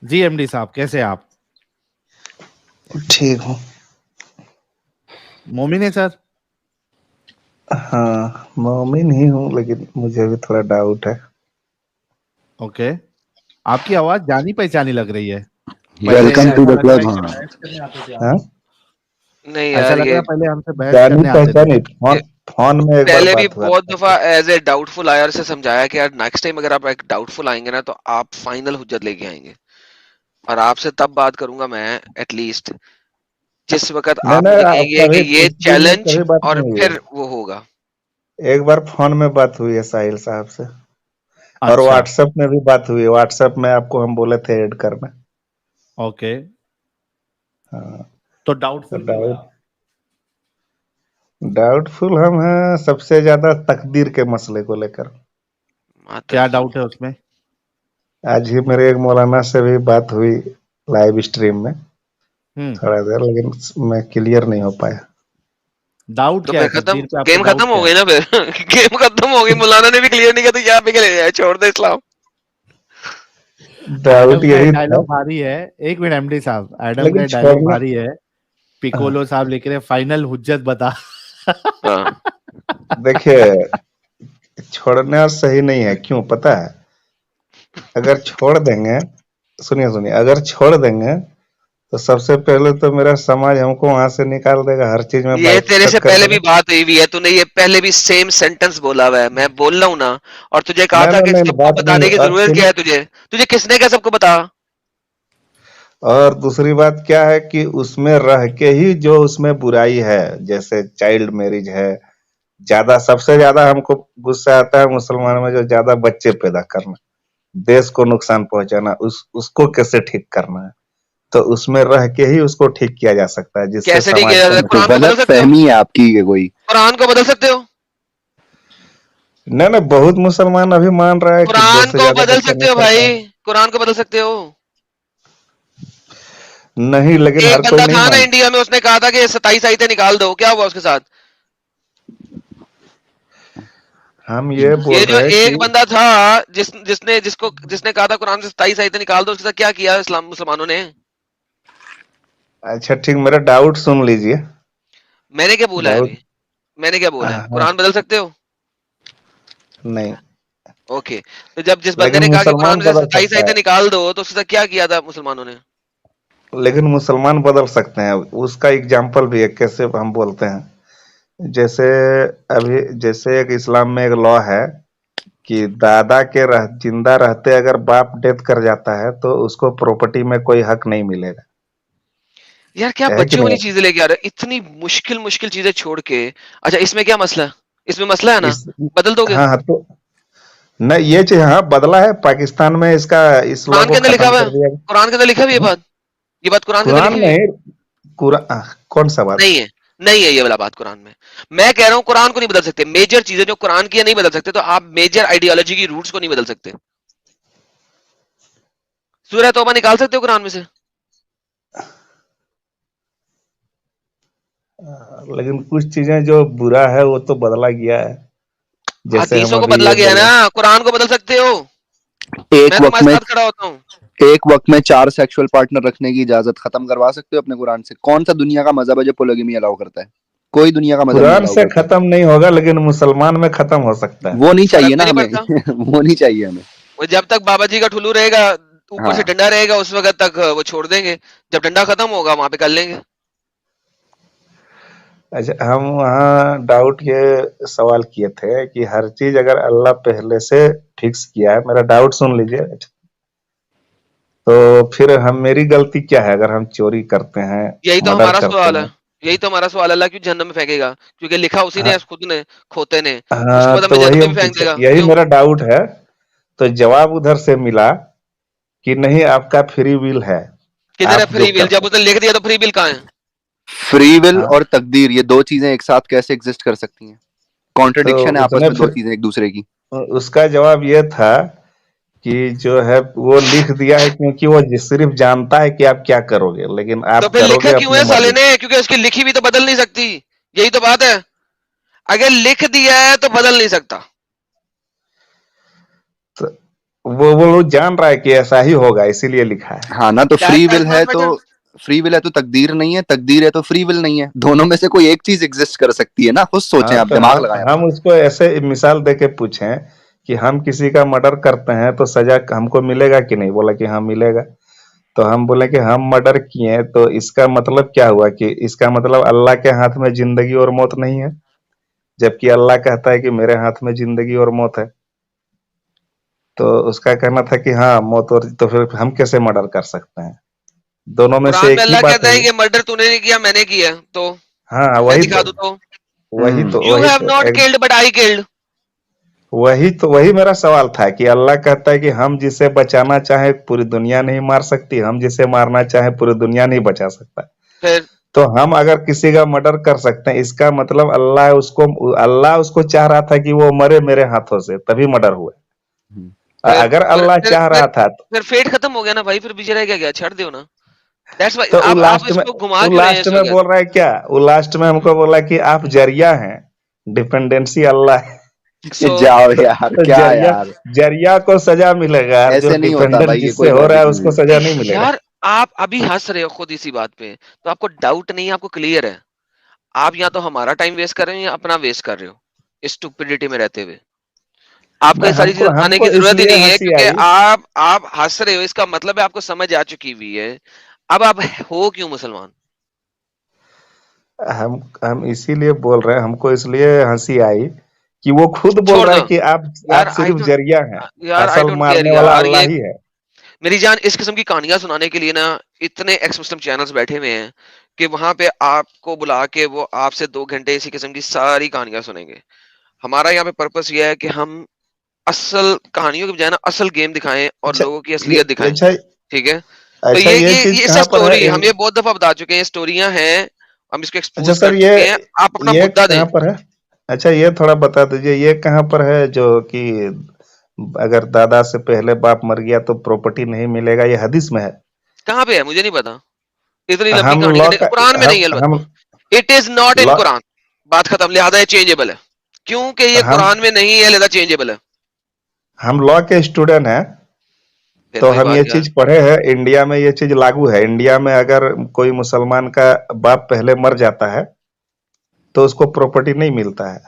G M D صاحب کیسے آپ؟ ٹھیک ہوں. مومن ہے سر؟ ہاں مومن ہی ہوں لیکن مجھے بھی تھوڑا ڈاؤٹ ہے. اوکے، آپ کی آواز جانی پہچانی لگ رہی ہے. Welcome to the club. ہاں نہیں ایسا یار لگ یہ رہا پہلے ہم سے بحث جانی کرنے آتے تھے. پہچانی فون میں ایک بار پہلے بھی بات ہوا بہت تھا. دفعہ ایز اے ڈاؤٹ فل آئر سے سمجھایا کہ یار نیکسٹ ٹائم اگر آپ ایک ڈاؤٹ فل آئیں گے نا تو آپ فائنل حجت لے کے آئیں گے، اور آپ سے تب بات کروں گا میں ایٹ لیسٹ جس وقت نہیں آپ مجھے نہیں کہیں گے کہ کبھی یہ اس چیز میں چیلنج کبھی بات اور نہیں ہوئی پھر ہے. وہ ہوگا. ایک بار فون میں بات ہوئی ہے ساحل صاحب سے اور اچھا واٹس ایپ میں بھی بات ہوئی ہے. واٹس ایپ میں آپ کو ہم بولے تھے ایڈ کرنا. اوکے، ہاں تو ڈاؤٹ فل کیوں ہے آپ؟ ڈاؤٹ فل ہم ہیں سب سے زیادہ تقدیر کے مسئلے کو لے کر. کیا ڈاؤٹ ہے اس میں؟ آج ہی میرے ایک مولانا سے بھی بات ہوئی لائیو اسٹریم میں تھوڑا دیر، لیکن میں کلیئر نہیں ہو پایا. ڈاؤٹ تو کیا پھر ہے؟ ختم، تقدیر پہ آپ کو گیم ڈاؤٹ ختم ہو کیا گئی ہے؟ نا. پھر گیم ختم ہو گئی. مولانا نے بھی کلیئر نہیں کیا تو یہاں پہ کیا لے چھوڑ دے اسلام. ڈاؤٹ ایڈم کا یہی تھا ڈائلگ بھاری ہے. ایک منٹ ایم ڈی صاحب، ایڈم کا لیکن ڈائلگ چھوڑنا. بھاری ہے. پیکولو صاحب لکھ رہے فائنل حجت بتا. ہاں دیکھیے چھوڑنا صحیح نہیں ہے. کیوں پتا ہے؟ اگر چھوڑ دیں گے، سنیے اگر چھوڑ دیں گے تو سب سے پہلے تو میرا سماج ہم کو وہاں سے نکال دے گا. ہر چیز میں یہ تیرے سے بائیکاٹ کر پہلے دے بھی گا. بات ہوئی ہوئی ہے، تو نے یہ پہلے بھی سیم سینٹنس بولا ہوا ہے. میں بول رہا ہوں نا، اور تجھے کہا تھا کہ نہیں سب کو بات نہیں بتانے کی اور ضرورت کیا ہے. تجھے کس نے کیا سب کو بتا؟ اور دوسری بات کیا ہے کہ اس میں رہ کے ہی جو اس میں برائی ہے، جیسے چائلڈ میرج ہے، زیادہ سب سے زیادہ ہم کو غصہ آتا ہے مسلمانوں میں جو زیادہ بچے پیدا کرنا، دیش کو نقصان پہنچانا، اس کو کیسے ٹھیک کرنا ہے. تو اس میں رہ کے ہی اس کو ٹھیک کیا جا سکتا ہے جس سے کیسے ٹھیک سماج ہے؟ کا تو قرآن کو بدل غلط سکتے ہو؟ فہمی ہے آپ کی کہ کوئی قرآن کو بدل سکتے ہو؟ نہیں بہت مسلمان ابھی مان رہا ہے کہ دو قرآن سے کو زیادہ بدل بچہ سکتے نہیں ہو کرتا بھائی، قرآن کو بدل سکتے ہو. ہے. نہیں لیکن ایک ہر کوئی بندہ نہیں تھا نا مانتا. انڈیا میں، اس نے کہا تھا کہ 27 آیتیں نکال دو. کیا ہوا اس کے ساتھ؟ ہم یہ یہ بول جو رہے ہیں کہ ایک بندہ تھا جس نے کہا تھا قرآن سے 27 آیتیں نکال دو، اس کے ساتھ کیا کیا اسلام مسلمانوں نے؟ اچھا ٹھیک، میرا ڈاؤٹ سن لیجئے. میں نے کیا بولا ہے ڈاؤٹ ابھی؟ میں نے کیا بولا ہے؟ ہاں قرآن بدل سکتے ہو؟ نہیں، اوکے، تو جب جس بندے لیکن نے کہا کہ قرآن مسلمان میں سے بدل 27 سکتا آیتیں ہے. نکال دو، تو اس کے ساتھ کیا کیا تھا مسلمانوں نے؟ لیکن مسلمان بدل سکتے ہیں. اس کا اگزامپل بھی ہے کیسے ہم بولتے ہیں. جیسے ابھی جیسے ایک اسلام میں ایک لا ہے کہ دادا کے زندہ رہتے اگر باپ ڈیتھ کر جاتا ہے تو اس کو پراپرٹی میں کوئی حق نہیں ملے گا. یار کیا ہے کہ بچوں والی نہیں؟ چیزیں لے کے آ رہے ہیں، اتنی مشکل چیزیں چھوڑ کے. اچھا اس میں کیا مسئلہ ہے؟ اس میں مسئلہ ہے نا، بدل دو گے؟ ہاں تو نہیں یہ چیز ہاں بدلا ہے. پاکستان میں اس کا اس لا قرآن کو کے اندر لکھا ختم ہوا کر ہے، دیا قرآن کے اندر لکھا ہوئی ہے گیا. یہ بات قرآن کے اندر لکھی قرآن ہوئی ہے؟ نہیں، کون سا بات؟ نہیں ہے، نہیں ہے یہ والا بات قرآن میں. میں کہہ رہا ہوں قرآن کو نہیں بدل سکتے. میجر چیزیں جو قرآن کی نہیں بدل سکتے، تو آپ میجر آئیڈیالوجی کی روٹس کو نہیں بدل سکتے. سورہ توبہ نکال سکتے ہو قرآن میں سے؟ لیکن کچھ چیزیں جو برا ہے وہ تو بدلا گیا ہے. جیسے ہم حدیثوں کو ابھی بدلا یہ گیا ہے بولے نا، قرآن کو بدل سکتے ہو. میں تمہارے ساتھ کھڑا ہوتا ہوں. ایک وقت میں 4 سیکشل پارٹنر رکھنے کی اجازت ختم کروا سکتے ہو اپنے قرآن سے؟ کون سا دنیا کا مذہب ہے جو پولیگمی الاؤ کرتا ہے؟ کوئی دنیا کا مذہب نہیں قرآن الاؤ سے کرتا. ختم نہیں ہوگا لیکن مسلمان میں ختم ہو سکتا ہے. وہ نہیں چاہیے فرق بھی نا نہیں ہمیں. پڑتا. وہ نہیں چاہیے ہمیں. وہ جب تک بابا جی کا ٹھلو رہے گا، اوپر ہاں سے ڈنڈا رہے گا، اس وقت تک وہ چھوڑ دیں گے. جب ڈنڈا ختم ہوگا وہاں پہ کر لیں گے. اچھا ہم وہاں ڈاؤٹ یہ سوال کیے تھے کہ ہر چیز اگر اللہ پہلے سے فکس کیا ہے، میرا ڈاؤٹ سن لیجئے، تو پھر میری غلطی کیا ہے اگر ہم چوری کرتے ہیں، یہی تو مرڈر ہمارا کرتے سوال ہے. ہیں؟ یہی تو ہمارا سوال. اللہ کیوں جہنم میں پھینکے گا؟ کیونکہ لکھا اسی نے ہاں ہے، خود نے، کھوتے نے. اس کے ہاں، بعد ہمیں تو جہنم وہی میں ہم بھی پھینک دے پوچھے، گا. یہی کیوں؟ میرا ڈاؤٹ ہے. تو جواب ادھر سے ملا کہ نہیں، آپ کا فری ول ہے، کدھر ہے آپ جو فری ول؟ کرتے جب اس نے لکھ دیا تو فری ول کہاں ہے؟ فری ول ہیں. اور تقدیر، یہ دو چیزیں ایک ساتھ کیسے ایگزسٹ کر سکتی ہیں؟ تو کانٹرڈکشن ہے اس آپس نے میں دو پھر چیزیں ایک دوسرے کی. اس کا جواب یہ تھا کہ جو ہے وہ لکھ دیا ہے کیونکہ وہ صرف جانتا ہے کہ آپ کیا کرو گے، لیکن تو آپ پھر کرو لکھا گے کیوں اپنے ہے سالے مرضی نے؟ کیونکہ اس کی لکھی بھی تو بدل نہیں سکتی. یہی تو بات ہے. اگر لکھ دیا ہے تو بدل نہیں سکتا. سے. वो लोग जान रहा है कि ऐसा ही होगा, इसीलिए लिखा है। हाँ ना, तो That free does will not है matter. तो फ्री विल है तो तकदीर नहीं है, तकदीर है तो फ्री विल नहीं है, दोनों में से कोई एक चीज एग्जिस्ट कर सकती है ना। खुद सोचें हाँ, आप, तो दिमाग लगाएं हम अपना। उसको ऐसे मिसाल दे के पूछें कि हम किसी का मर्डर करते हैं तो सजा हमको मिलेगा कि नहीं? बोला कि हाँ मिलेगा। तो हम बोले कि हम मर्डर किए, तो इसका मतलब क्या हुआ? कि इसका मतलब अल्लाह के हाथ में जिंदगी और मौत नहीं है, जबकि अल्लाह कहता है कि मेरे हाथ में जिंदगी और मौत है। तो उसका कहना था कि हाँ मौत और, तो फिर हम कैसे मर्डर कर सकते हैं? दोनों में से कुरान एक में ही अल्लाह बात कहता है हुई। कि मर्डर तूने नहीं किया, मैंने किया, तो हाँ मैं वही दिखा तो, दूं तो हम्म। यू हैव नॉट एक किल्ड बट आई किल्ड। वही मेरा सवाल था कि अल्लाह कहता है कि हम जिसे बचाना चाहे पूरी दुनिया नहीं मार सकती, हम जिसे मारना चाहे पूरी दुनिया नहीं बचा सकता। फिर तो हम अगर किसी का मर्डर कर सकते हैं, इसका मतलब अल्लाह उसको चाह रहा था कि वो मरे मेरे हाथों से, तभी मर्डर हुआ। फिर अगर फिर अल्लाह फिर चाह फिर रहा था फिर फेट खत्म हो गया ना भाई, फिर पीछे रह गया, छड़ दो ना। दैट्स व्हाई तो आप इसको घुमा वो क्यों रहे हैं लास्ट इस में वक्त? बोल रहा है क्या? वो लास्ट में हमको बोला कि आप जरिया हैं, डिपेंडेंसी अल्लाह है। सो जाओ यार, तो क्या जरिया यार, जरिया को सजा मिलेगा, और जो ऐसे नहीं होता डिपेंडेंट भाई, ये जिससे कोई हो रहा है लॉजिक नहीं उसको है। सजा नहीं मिलेगा। यार आप अभी हंस रहे हो खुद इसी बात पे, तो आपको डाउट नहीं है, आपको क्लियर है। आप या तो हमारा टाइम वेस्ट कर रहे हो या अपना वेस्ट कर रहे हो इस स्टुपिडिटी में रहते हुए। आपको मैं ये सारी चीजें हमको बताने की हमको जरूरत ही इसलिए नहीं है, हंसी क्योंकि आई। आप हंस रहे हो, इसका मतलब है आपको समझ आ चुकी हुई है। अब आप हो क्यों मुसलमान? हम इसीलिए बोल रहे हैं, हमको इसलिए हंसी आई कि वो खुद बोल छोड़ रहा दो है कि आप यार, आई सिर्फ डोंट जरिया हैं, यार आई असल डोंट केयर मारने वाला यार। अल्लाह ये ही है। मेरी जान, इस किस्म की कहानियां सुनाने के लिए ना इतने एक्स मुस्लिम चैनल्स बैठे हुए हैं कि वहां पे आपको बुला के वो आपसे 2 घंटे इसी किस्म की सारी कहानियां सुनेंगे। हमारा यहाँ पे पर्पस ये है कि हम असल कहानियों के बजाय ना असल गेम दिखाएं और अच्छा लोगों की ये असलियत दिखाएं। अच्छा ठीक है, तो अच्छा ये चीज ये कहाँ पर है स्टोरी हम ये बहुत दफा बता चुके हैं, ये स्टोरियां हैं, हम इसको अच्छा एक्सपोज कर सर, चुके हैं। आप अपना ये मुद्दा दें। कहाँ पर है? अच्छा ये थोड़ा बता दीजिए, ये कहाँ पर है जो कि अगर दादा से पहले बाप मर गया तो प्रॉपर्टी नहीं मिलेगा? ये हदीस में है। कहाँ पे है मुझे नहीं पता, इतनी लंबी हम कहानी लॉ करने का कुरान में नहीं है हम अलबत्ता। It is not in law Quran, बात खत्म, लिहाजा ये चेंजेबल है, क्योंकि ये हम कुरान में नहीं है, लिहाजा चेंजेबल है। हम लॉ के स्टूडेंट हैं, फिर तो वही हम बात ये यार। चीज पढ़े हैं। इंडिया में ये चीज लागू है। इंडिया में अगर कोई मुसलमान का बाप पहले मर जाता है तो उसको प्रॉपर्टी नहीं मिलता है,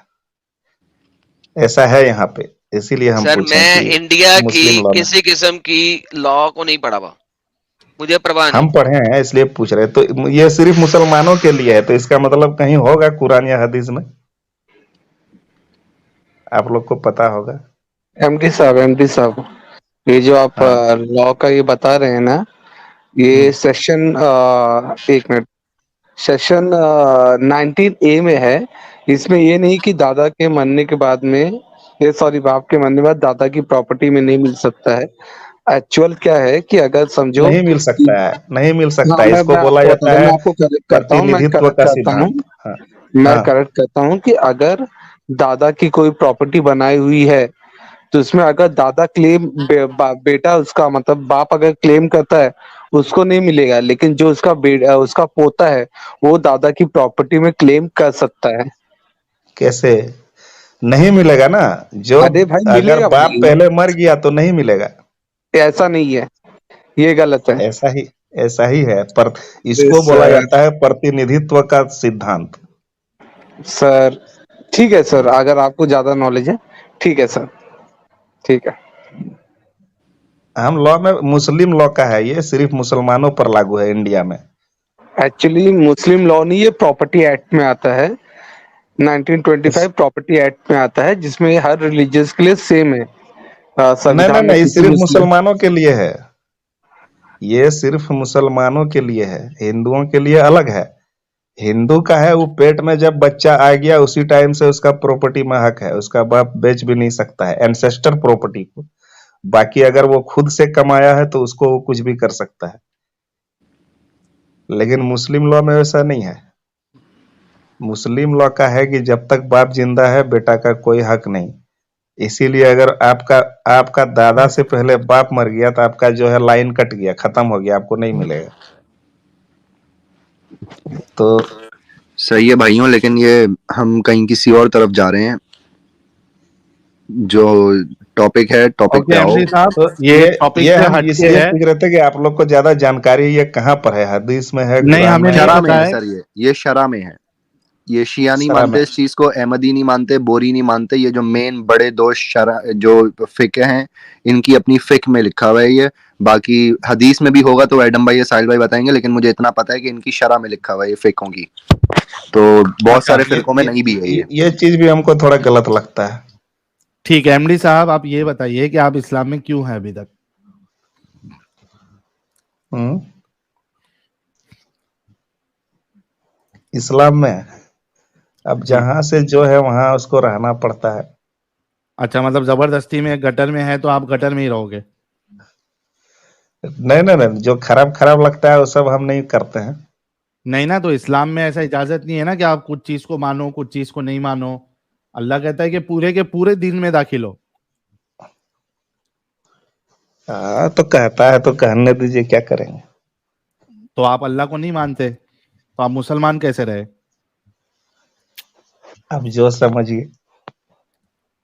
ऐसा है यहाँ पे। इसीलिए हम सर पूछें मैं कि इंडिया की मुस्लिम लॉ में किसी किस्म की लॉ को नहीं पढ़ा हुआ, मुझे परवाह नहीं। हम पढ़े हैं, इसलिए पूछ रहे हैं। तो ये सिर्फ मुसलमानों के लिए है, तो इसका मतलब कहीं होगा कुरान या हदीस में, आप लोग को पता होगा। एमडी साहब, ये जो आप हाँ। लॉ का ये बता रहे हैं ना, ये सेक्शन एक मिनट, सेक्शन 19A में है। इसमें ये नहीं कि दादा के मरने के बाद में, ये सॉरी बाप के मरने के बाद दादा की प्रॉपर्टी में नहीं मिल सकता है। एक्चुअल क्या है कि अगर समझो नहीं मिल कि, सकता है, नहीं मिल सकता हाँ है, इसको मैं बोला आपको जाता बताता हूँ, है मैं आपको करेक्ट करता हूँ, प्रतिनिधित्व का सिद्धांत। हाँ। मैं हाँ। करेक्ट करता हूँ कि अगर दादा की कोई प्रॉपर्टी बनाई हुई है, तो उसमें अगर दादा क्लेम बेटा उसका मतलब बाप अगर क्लेम करता है, उसको नहीं मिलेगा, लेकिन जो उसका उसका पोता है वो दादा की प्रॉपर्टी में क्लेम कर सकता है। कैसे नहीं मिलेगा ना? जो अरे भाई अगर मिलेगा बाप भाई, पहले मर गया तो नहीं मिलेगा। ऐसा नहीं है, ये गलत है। ऐसा ही ऐसा ही है, पर अरे इसको बोला सर, जाता है प्रतिनिधित्व का सिद्धांत। सर ठीक है सर, अगर आपको ज्यादा नॉलेज है ठीक है सर, ठीक है। हम लॉ में मुस्लिम लॉ का है, ये सिर्फ मुसलमानों पर लागू है इंडिया में। एक्चुअली मुस्लिम लॉ नहीं, ये प्रॉपर्टी एक्ट में आता है, 1925 प्रॉपर्टी एक्ट में आता है, जिसमें हर रिलीजियस के लिए सेम है। नहीं नहीं संविधान में नहीं, किसी सिर्फ मुस्लिम, मुसलमानों के लिए है। ये सिर्फ मुसलमानों के लिए है, हिंदुओं के लिए अलग है। हिंदू का है, वो पेट में जब बच्चा आ गया उसी टाइम से उसका प्रॉपर्टी में हक है, उसका बाप बेच भी नहीं सकता है एंसेस्टर प्रॉपर्टी को। बाकी अगर वो खुद से कमाया है तो उसको वो कुछ भी कर सकता है, लेकिन मुस्लिम लॉ में वैसा नहीं है। मुस्लिम लॉ का है कि जब तक बाप जिंदा है बेटा का कोई हक नहीं। इसीलिए अगर आपका आपका दादा से पहले बाप मर गया तो आपका जो है लाइन कट गया, खत्म हो गया, आपको नहीं मिलेगा। तो सही है भाइयों, लेकिन ये हम कहीं किसी और तरफ जा रहे हैं। जो टॉपिक है टॉपिक ओके पे आओ। एमडी साहब, तो ये टॉपिक ये से हम हटके इसलिए है। पूछ रहे थे कि आप लोग को ज्यादा जानकारी ये कहाँ पर है, हदीस में है, नहीं, कुरान हमें में नहीं है, शरा में पता है है। सर, ये शरा में है। ये शिया नहीं शरा मानते में? इस चीज को, अहमदी नहीं मानते, बोरी नहीं मानते। ये जो मेन बड़े दो शरा जो फिक हैं, इनकी अपनी फिक में लिखा हुआ है ये। बाकी हदीस में भी होगा तो एडम भाई या साहिल भाई बताएंगे, लेकिन मुझे इतना पता है कि इनकी शरा में लिखा हुआ है ये फिकों की। तो बहुत अच्छा, सारे फिरकों में नहीं भी है ये। ये चीज भी हमको थोड़ा गलत लगता है। ठीक है एमडी साहब, आप ये बताइए कि आप इस्लाम में क्यों हैं अभी तक? हम्म, इस्लाम में अब जहां से जो है वहां उसको रहना पड़ता है। अच्छा, मतलब जबरदस्ती में गटर में है तो आप गटर में ही रहोगे? नहीं नहीं नहीं, जो खराब खराब लगता है वो सब हम नहीं करते हैं। नहीं ना, तो इस्लाम में ऐसा इजाजत नहीं है ना कि आप कुछ चीज को मानो कुछ चीज को नहीं मानो। अल्लाह कहता है कि पूरे के पूरे दिन में दाखिल हो। हाँ तो कहता है तो कहने दीजिए, क्या करेंगे। तो आप अल्लाह को नहीं मानते तो आप मुसलमान कैसे रहे? अब जो समझिए।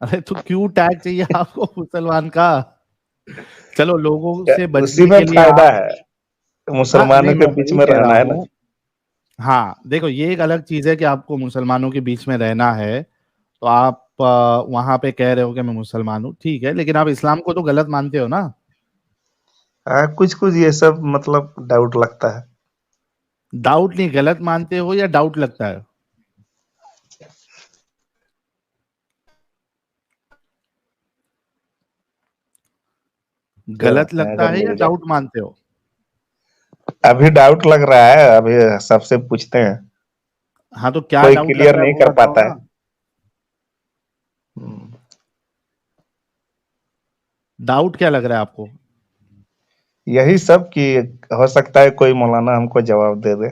अरे तो क्यों टैग चाहिए आपको मुसलमान का? चलो, लोगों से उसी बचने में के लिए फायदा आप। है, हाँ मुसलमानों नहीं, के मैं बीच वही में कह रहा रहना है ना। हूँ। हाँ देखो, ये एक अलग चीज है कि आपको मुसलमानों के बीच में रहना है, तो आप वहां पे कह रहे हो कि मैं मुसलमान हूँ, ठीक है, लेकिन आप इस्लाम को तो गलत मानते हो ना? हाँ कुछ कुछ ये सब मतलब डाउट लगता है। डाउट नहीं, गलत मानते हो या डाउट लगता है? जो गलत रहते हैं लगता अगर है या मिल जाए। डाउट मानते हो? अभी डाउट लग रहा है, अभी सबसे पूछते हैं, हाँ तो क्या कोई डाउट लग क्लियर रहा है नहीं वो कर बताओ पाता ना। है। हम्म, डाउट क्या लग रहा है आपको? यही सब कि हो सकता है कोई मौलाना हमको जवाब दे दे,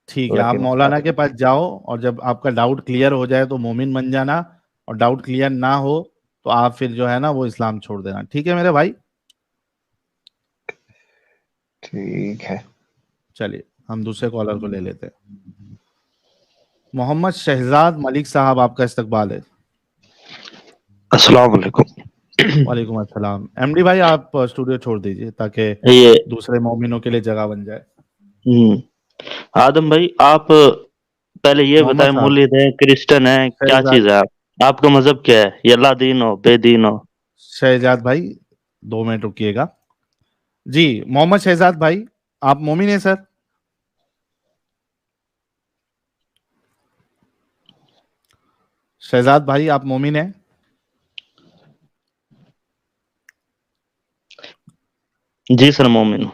ठीक है, आप लेकिन क्या मौलाना के पता। पास जाओ और जब आपका डाउट क्लियर हो जाए तो मोमिन बन जाना, और डाउट क्लियर ना हो तो आप फिर जो है ना वो इस्लाम छोड़ देना, ठीक है मेरे भाई? ठीक है। चलिए, हम दूसरे कॉलर को ले लेते हैं। मोहम्मद शहजाद मलिक साहब, आपका इस्तकबाल है। अस्सलाम वालेकुम। वालेकुम अस्सलाम। एमडी भाई, आप स्टूडियो छोड़ दीजिए ताकि ये दूसरे मोमिनों के लिए जगह बन जाए। आदम भाई, आप पहले ये मोहम्मद बताएं, साहब, मुल्लिद है, क्रिश्चियन है, क्या शहजाद, चीज है आप? आपका मजहब क्या है? ये अल्लाह दीन हो, बेदीन हो? शहजाद भाई 2 मिनट रुकिएगा। जी, मोहम्मद शहजाद भाई, आप मोमिन हैं सर? शहजाद भाई, आप मोमिन हैं? जी सर, मोमिन हूँ।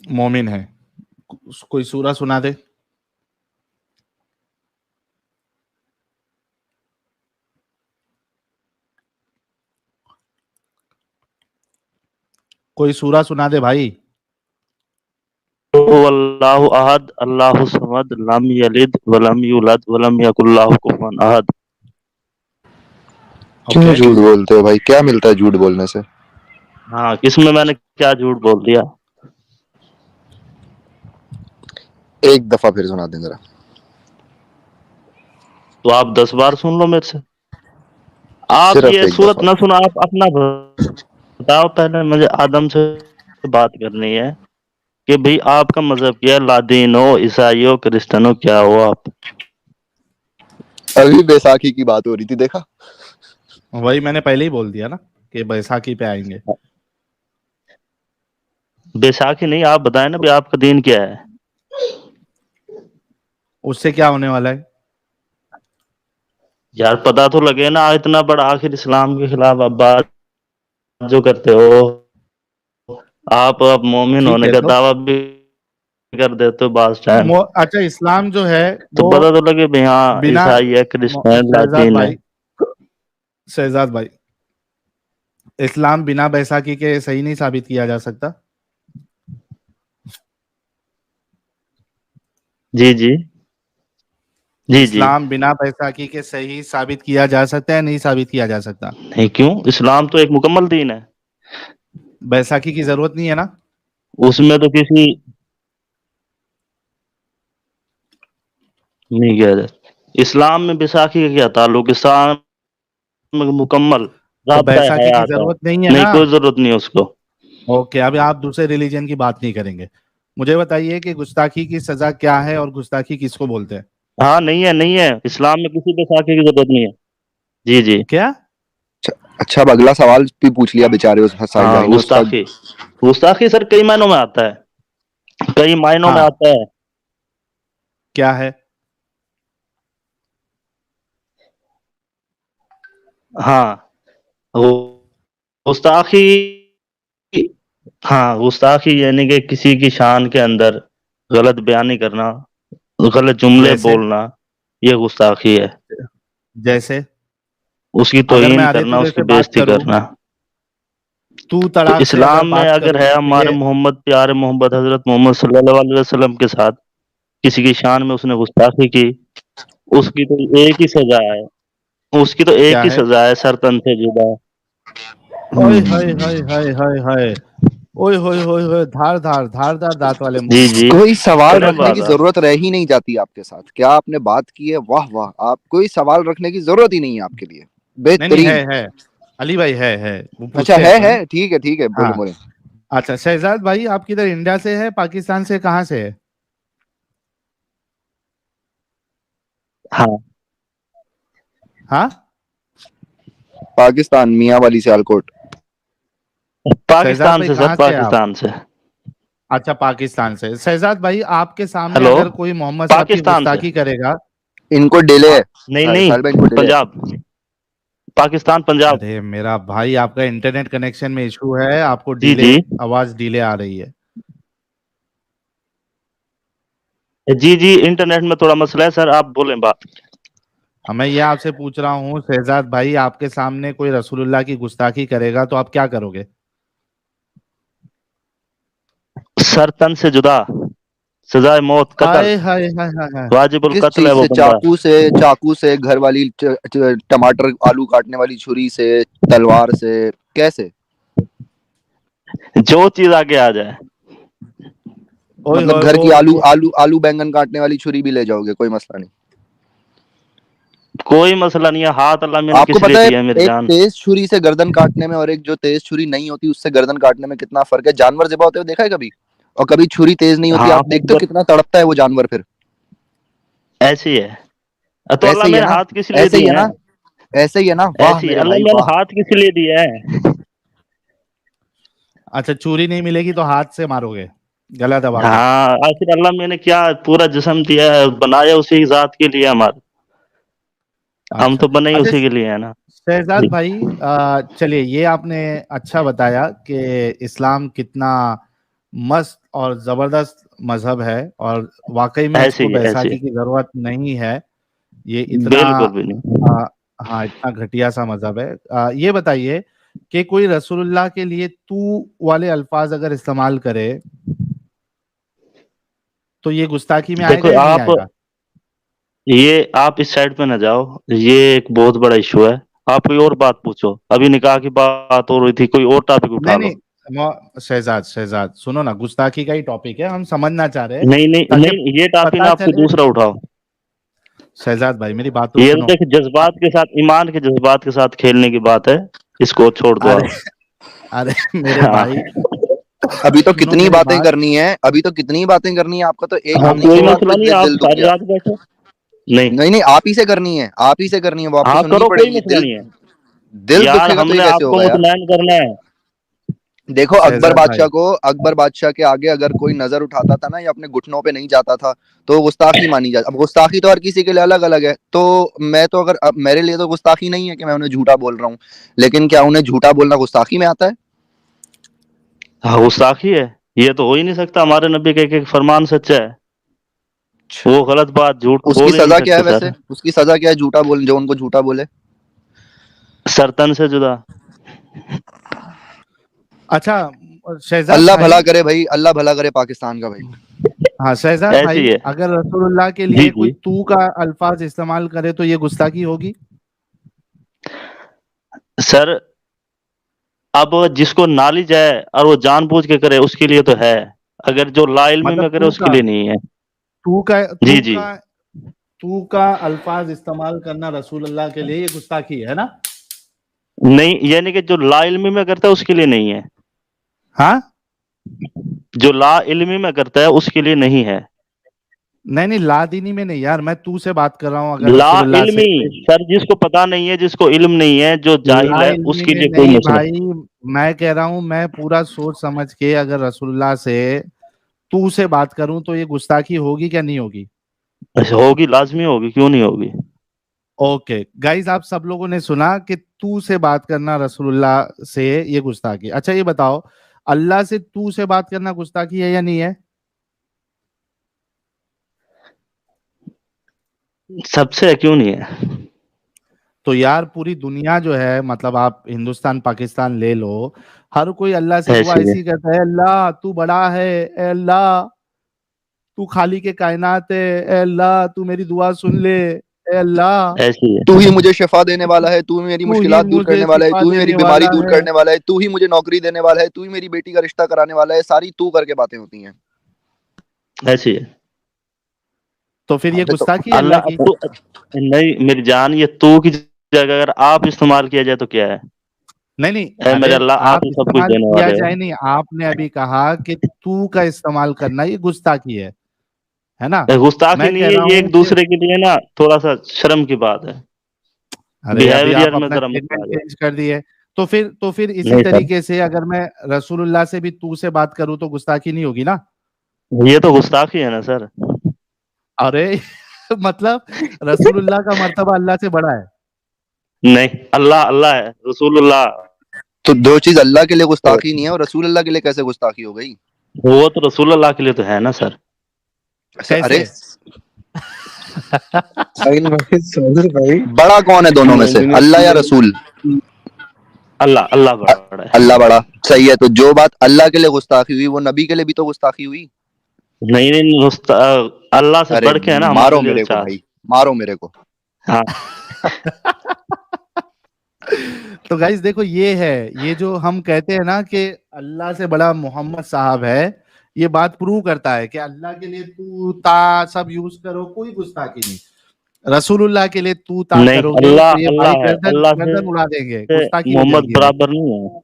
मोमिन है। कोई सूरा सुना दे। कोई सूरा सुना दे भाई। अल्लाहु अहद, अल्लाहु समद, लम यलिद वलम यूलद वलम यकुल लहु कुफुवन अहद। क्यों ओके, झूठ बोलते हो भाई? क्या मिलता है झूठ बोलने से? हाँ, किसमें मैंने क्या झूठ बोल दिया? एक दफा फिर सुना दें जरा। तो आप 10 बार सुन लो मेरे से। आप सिर्फ ये एक सूरत दफा। ना सुना, आप अपना बताओ। पहले मुझे आदम से बात करनी है कि भाई आपका मजहब क्या है? लादीन हो, ईसाई हो, क्रिश्चियन हो, क्या हो आप? अभी बैसाखी की बात हो रही थी, देखा? वही मैंने पहले ही बोल दिया ना कि बैसाखी पे आएंगे। बैसाखी नहीं, आप बताएं ना भाई, आपका दीन क्या है? उससे क्या होने वाला है? यार पता तो लगे ना, इतना बड़ा आखिर इस्लाम के खिलाफ आप बात जो करते हो। आप अब मोमिन ठीक होने है का तो दावा भी कर देते हो बास टाइम। अच्छा, इस्लाम जो है तो वो पता तो लगे भाई, हाँ बिना ईसाई है, क्रिश्चियन है, शहजाद लादीन है। भाई, शहजाद भाई, इस्लाम बिना बैसाखी के सही नहीं साबित किया जा सकता। जी जी जी जी। इस्लाम बिना बैसाखी के सही साबित किया जा सकता है, नहीं साबित किया जा सकता? नहीं, क्यों? इस्लाम तो एक मुकम्मल दीन है। बैसाखी की जरूरत नहीं है ना? उसमें तो किसी नहीं किया जाता। اسلام میں بیساکھی کا کیا تعلق؟ اسلام میں مکمل تو رابطہ بیساکھی کی حیات ہے، ضرورت نہیں ہے نہیں نا. کوئی ضرورت نہیں ہے اس کو. اوکے ابھی آپ دوسرے ریلیجن کی بات نہیں کریں گے. مجھے بتائیے کہ گستاخی کی سزا کیا ہے اور گستاخی کس کو بولتے ہیں؟ ہاں نہیں ہے، اسلام میں کسی بیساکھی کی ضرورت نہیں ہے. جی جی کیا اچھا اب اگلا سوال بھی پوچھ لیا بیچارے اس ساحل ہاں بھائی نے. اس کا گستاخی سر کئی معنوں میں آتا ہے، کئی معنوں میں ہاں آتا ہے. کیا ہے؟ ہاں گستاخی، ہاں گستاخی یعنی کہ کسی کی شان کے اندر غلط بیانی کرنا، غلط جملے جیسے بولنا، یہ گستاخی ہے. جیسے اس کی اگر میں توہین آدھے کرنا، تجھے اس کی سے بات بےعزتی کروں، کرنا. تو تو طلاق سے اگر اسلام میں بات اگر کروں ہے تو ہمارے یہ محمد پیارے محمد حضرت محمد صلی اللہ علیہ وسلم کے ساتھ کسی کی شان میں اس نے گستاخی کی، اس کی تو ایک ہی سزا ہے، اس کی تو ایک کیا ہی ہے؟ سزا ہے، سر تن سے جدا. اوئے ہائے ہائے ہائے ہائے ہائے، اوئے ہوئے ہوئے ہوئے، دھار دھار دھار دھار دانت والے منہ. جی جی کوئی سوال کریں رکھنے بات کی آپ. ضرورت رہ ہی نہیں جاتی آپ کے ساتھ. کیا آپ نے بات کی ہے، واہ واہ. آپ کوئی سوال رکھنے کی ضرورت ہی نہیں ہے آپ کے لیے. نہیں بہترین. ہے علی بھائی ہے وہ اچھا پوچھتے ہیں اپن. ہے ٹھیک ہے ہاں بولے. اچھا شہزاد بھائی آپ کدھر انڈیا سے ہے، پاکستان سے، کہاں سے ہے؟ ہاں ہاں پاکستان، میاں والی سیالکوٹ. شہزاد پاکستان بھائی سے سر، کہاں سے ہیں آپ؟ پاکستان سے. اچھا پاکستان سے. شہزاد بھائی آپ کے سامنے ہیلو، اگر کوئی محمد صاحب کی پاکستان سے. گستاخی کرے گا، ان کو ڈیلے ہے. نہیں ساحل بھائی ان کو ڈیلے ہے. پنجاب، پاکستان پنجاب. ارے میرا بھائی آپ کا انٹرنیٹ کنیکشن میں ایشو ہے، آپ کو جی ڈیلے جی آواز ڈیلے آ رہی ہے. جی انٹرنیٹ میں تھوڑا مسئلہ ہے سر، آپ بولیں بات. میں یہ آپ سے پوچھ رہا ہوں شہزاد بھائی آپ کے سامنے کوئی رسول اللہ کی گستاخی کرے گا تو آپ کیا کرو گے؟ سر تن سے جدا، سزائے موت، قتل، ہائے ہائے ہائے ہائے ہائے. واجب کس القتل ہے چیز وہ سے؟ بندہ. چاقو سے، گھر والی ٹماٹر آلو کاٹنے والی چھری سے، تلوار سے، کیسے؟ جو چیز آگے آ جائے. اوئے مطلب ہوئے گھر کی وہ آلو بینگن کاٹنے والی چھری بھی لے جاؤ گے، کوئی مسئلہ نہیں. کوئی مسئلہ نہیں ہے، ہاتھ اللہ میں نے آپ کو کس لیے پتا ہے دیا ہے میری ایک جان. تیز چھری سے گردن کاٹنے میں اور ایک جو تیز چھری نہیں ہوتی اس سے گردن کاٹنے میں کتنا فرق ہے؟ جانور ذبح ہوتے ہوئے دیکھا ہے کبھی؟ اور کبھی چھری تیز نہیں ہوتی، ہاں آپ دیکھتے ہو کتنا تڑپتا ہے وہ جانور. پھر ایسی ہے تو اللہ ایسے ہی میں ہے نے نا، ہاتھ کس لیے ایسے ہی دیے ہے نا، ہیں؟ ایسے ہی ہے نا. واہ ایسی میرے اللہ بھائی میں نے واہ. ہاتھ کس لیے دیا ہے؟ اچھا چوری نہیں ملے گی تو ہاتھ سے مارو گے گلا دبا کے؟ ہاں آخر اللہ میں نے کیا پورا جسم دیا ہے، بنایا اسی ذات کے لیے ہمارا، ہم اچھا تو بنے ہی اچھا اسی کے لیے ہے نا. شہزاد جی بھائی چلیے یہ آپ نے اچھا بتایا کہ اسلام کتنا مست اور زبردست مذہب ہے اور واقعی میں اس کو ایسی بیساکھی ہے، کی ضرورت نہیں ہے. یہ اتنا بالکل بھی نہیں. ہاں اتنا گھٹیا سا مذہب ہے. یہ بتائیے کہ کوئی رسول اللہ کے لیے تو والے الفاظ اگر استعمال کرے تو یہ گستاخی میں آئے گا دیکھو یا نہیں آپ، آئے گا؟ یہ آپ اس سائڈ پہ نہ جاؤ، یہ ایک بہت بڑا ایشو ہے. آپ کوئی اور بات پوچھو، ابھی نکاح کی بات ہو رہی تھی، کوئی اور ٹاپک اٹھا نہیں لو. نہیں شہزاد سنو نا، گستاخی کا ہی ٹاپک ہے، ہم سمجھنا چاہ رہے ہیں تاکہ نہیں یہ ٹاپک پتا آپ کو چلے. دوسرا اٹھاؤ. شہزاد بھائی میری بات تو یہ تو سنو. دیکھ جذبات کے ساتھ، ایمان کے جذبات کے ساتھ کھیلنے کی بات ہے، اس کو چھوڑ دو ارے آپ. ارے میرے ہاں بھائی ابھی تو سنو کتنی میری باتیں بات. کرنی ہے، ابھی تو کتنی باتیں کرنی ہے. آپ کا تو ایک ہاں بندے کوئی کی بات مسئلہ پہ نہیں، آپ دل دکھ ساری گیا. رات بیٹھو. نہیں نہیں آپ ہی سے کرنی ہے، آپ ہی سے کرنی ہے، وہ آپ کو ہاں سننی کرو، پڑے کوئی گی. مسئلہ نہیں ہے دل یار، دکھے گا ہم تو یہ نے کیسے آپ کو ہوگا یار. مطمئن کرنا ہے. دیکھو شہزاد بھائی اکبر بادشاہ کے آگے اگر کوئی نظر اٹھاتا تھا نا یا اپنے گھٹنوں پہ نہیں جاتا تھا تو گستاخی مانی جاتی. اب گستاخی تو ہر کسی کے لیے الگ الگ ہے. تو میں تو اگر میرے لیے تو گستاخی نہیں ہے کہ میں انہیں جھوٹا بول رہا ہوں، لیکن کیا انہیں جھوٹا بولنا گستاخی میں آتا ہے؟ ہاں گستاخی ہے، یہ تو ہو ہی نہیں سکتا. ہمارے نبی کا ایک فرمان سچا ہے، وہ غلط بات جھوٹ اس کی بول ہی نہیں سزا کیا ہے سکتے سر. ویسے؟ اس کی سزا کیا ہے جھوٹا بول، جو ان کو جھوٹا بولے؟ سرتن سے جدا. اچھا شہزاد اللہ بھائی. بھلا کرے بھائی، اللہ بھلا کرے پاکستان کا بھائی. ہاں شہزاد ایسی بھائی ہے. اگر رسول اللہ کے جی لیے کوئی جی تو کا الفاظ استعمال کرے تو یہ گستاخی ہوگی؟ سر اب جس کو نالج ہے اور وہ جان بوجھ کے کرے اس کے لیے تو ہے، اگر جو لا علمی مطلب میں کرے اس کے لیے نہیں ہے. جی جی तू का अल्फाज इस्तेमाल करना रसूल अल्लाह के लिए ये गुस्ताखी है ना? नहीं, यानी कि जो ला इल्मी में करता है उसके लिए नहीं है, हाँ, जो ला इल्मी में करता है उसके लिए नहीं है। नहीं लादीनी में नहीं यार, मैं तू से बात कर रहा हूँ। अगर ला रसूलुल्लाह से इल्मी सर, जिसको पता नहीं है, जिसको इल्म नहीं है, जो जाहिल ला है, इल्मी उसके में लिए कोई नहीं मसला भाई, मैं कह रहा हूँ मैं पूरा सोच समझ के अगर रसूलुल्लाह से तू से बात करूं तो ये गुस्ताखी होगी क्या नहीं होगी? नहीं होगी, लाजमी होगी, क्यों नहीं होगी। ओके गाइज, आप सब लोगों ने सुना कि तू से बात करना रसूलुल्लाह से ये गुस्ताखी। अच्छा ये बताओ, अल्लाह से तू से बात करना गुस्ताखी है या नहीं है? सबसे है, क्यों नहीं है। तो यार पूरी दुनिया जो है, मतलब आप हिंदुस्तान पाकिस्तान ले लो, हर कोई अल्लाह से दुआ ऐसी है, ऐसी करता है, अल्लाह तू बड़ा है, ए अल्लाह तू खाली के कायनात है, ए अल्लाह तू मेरी दुआ सुन ले, ए अल्लाह ऐसी है। तू ही मुझे शिफा देने वाला है, तू ही मेरी तू ही मुश्किलात दूर मुझे करने वाला है, शिफा तू ही मेरी देने बीमारी वाला दूर है। करने वाला है, तू ही मुझे नौकरी देने वाला है, तू ही मेरी बेटी का रिश्ता कराने वाला है। सारी तू करके बातें होती हैं। ऐसी है। तो फिर ये देखो गुस्ताखी है अल्लाह की? तू नहीं मेरी जान, ये तू की जगह अगर आप इस्तेमाल किया जाए तो क्या है। नहीं ऐ मेरे अरे अल्लाह, आप आप ही सब कुछ इस्तेमाल देने किया वाले जाए हो। नहीं, आपने अभी कहा कि तू का इस्तेमाल करना ये गुस्ताखी है ना? गुस्ताखी मैं नहीं कह है रहा ये, हूँ एक कि दूसरे के लिए ना थोड़ा सा शर्म की बात है। अरे अभी आप बिहेवियर में अपना जरा मत स्टेटमेंट आ जाओ। चेंज कर दिए। तो फिर इसी नहीं सर, तरीके से अगर मैं रसूलुल्लाह से भी तू से बात करूं तो गुस्ताखी नहीं होगी ना? ये तो गुस्ताखी है ना सर। अरे मतलब रसूलुल्लाह का मर्तबा अल्लाह से बड़ा है? नहीं, अल्लाह अल्लाह है, रसूलुल्लाह तो दो चीज अल्लाह के लिए तो गुस्ताखी नहीं है और रसूल अल्लाह के लिए कैसे गुस्ताखी हो गई? वो तो रसूलुल्लाह के लिए तो है ना सर। अच्छा, अरे कैसे? साहिल भाई, साबिर भाई, बड़ा कौन है दोनों में से, अल्लाह या रसूल? अल्लाह अल्लाह बड़ा है। अल्लाह बड़ा। सही है। तो जो बात अल्लाह के लिए गुस्ताखी हुई वो नबी के लिए भी तो गुस्ताखी हुई। नहीं नहीं, अल्लाह से अरे बढ़ के है ना हमारे मारो लिए मेरे को चार। भाई, मारो मेरे को। हाँ, तो गाइस देखो, ये जो हम कहते हैं ना कि अल्लाह से बड़ा मोहम्मद साहब है, ये बात प्रूव करता है कि अल्लाह के लिए तू ता सब यूज करो, कोई गुस्ताखी नहीं। रसूलुल्लाह के लिए तू ता नहीं, करोगे अल्लाह तो ये भाई अल्लाह है, गर्दन अल्लाह गर्दन उड़ा देंगे, से गुस्ताखी हो मोहम्मद जाएगी भाई। बराबर नहीं है।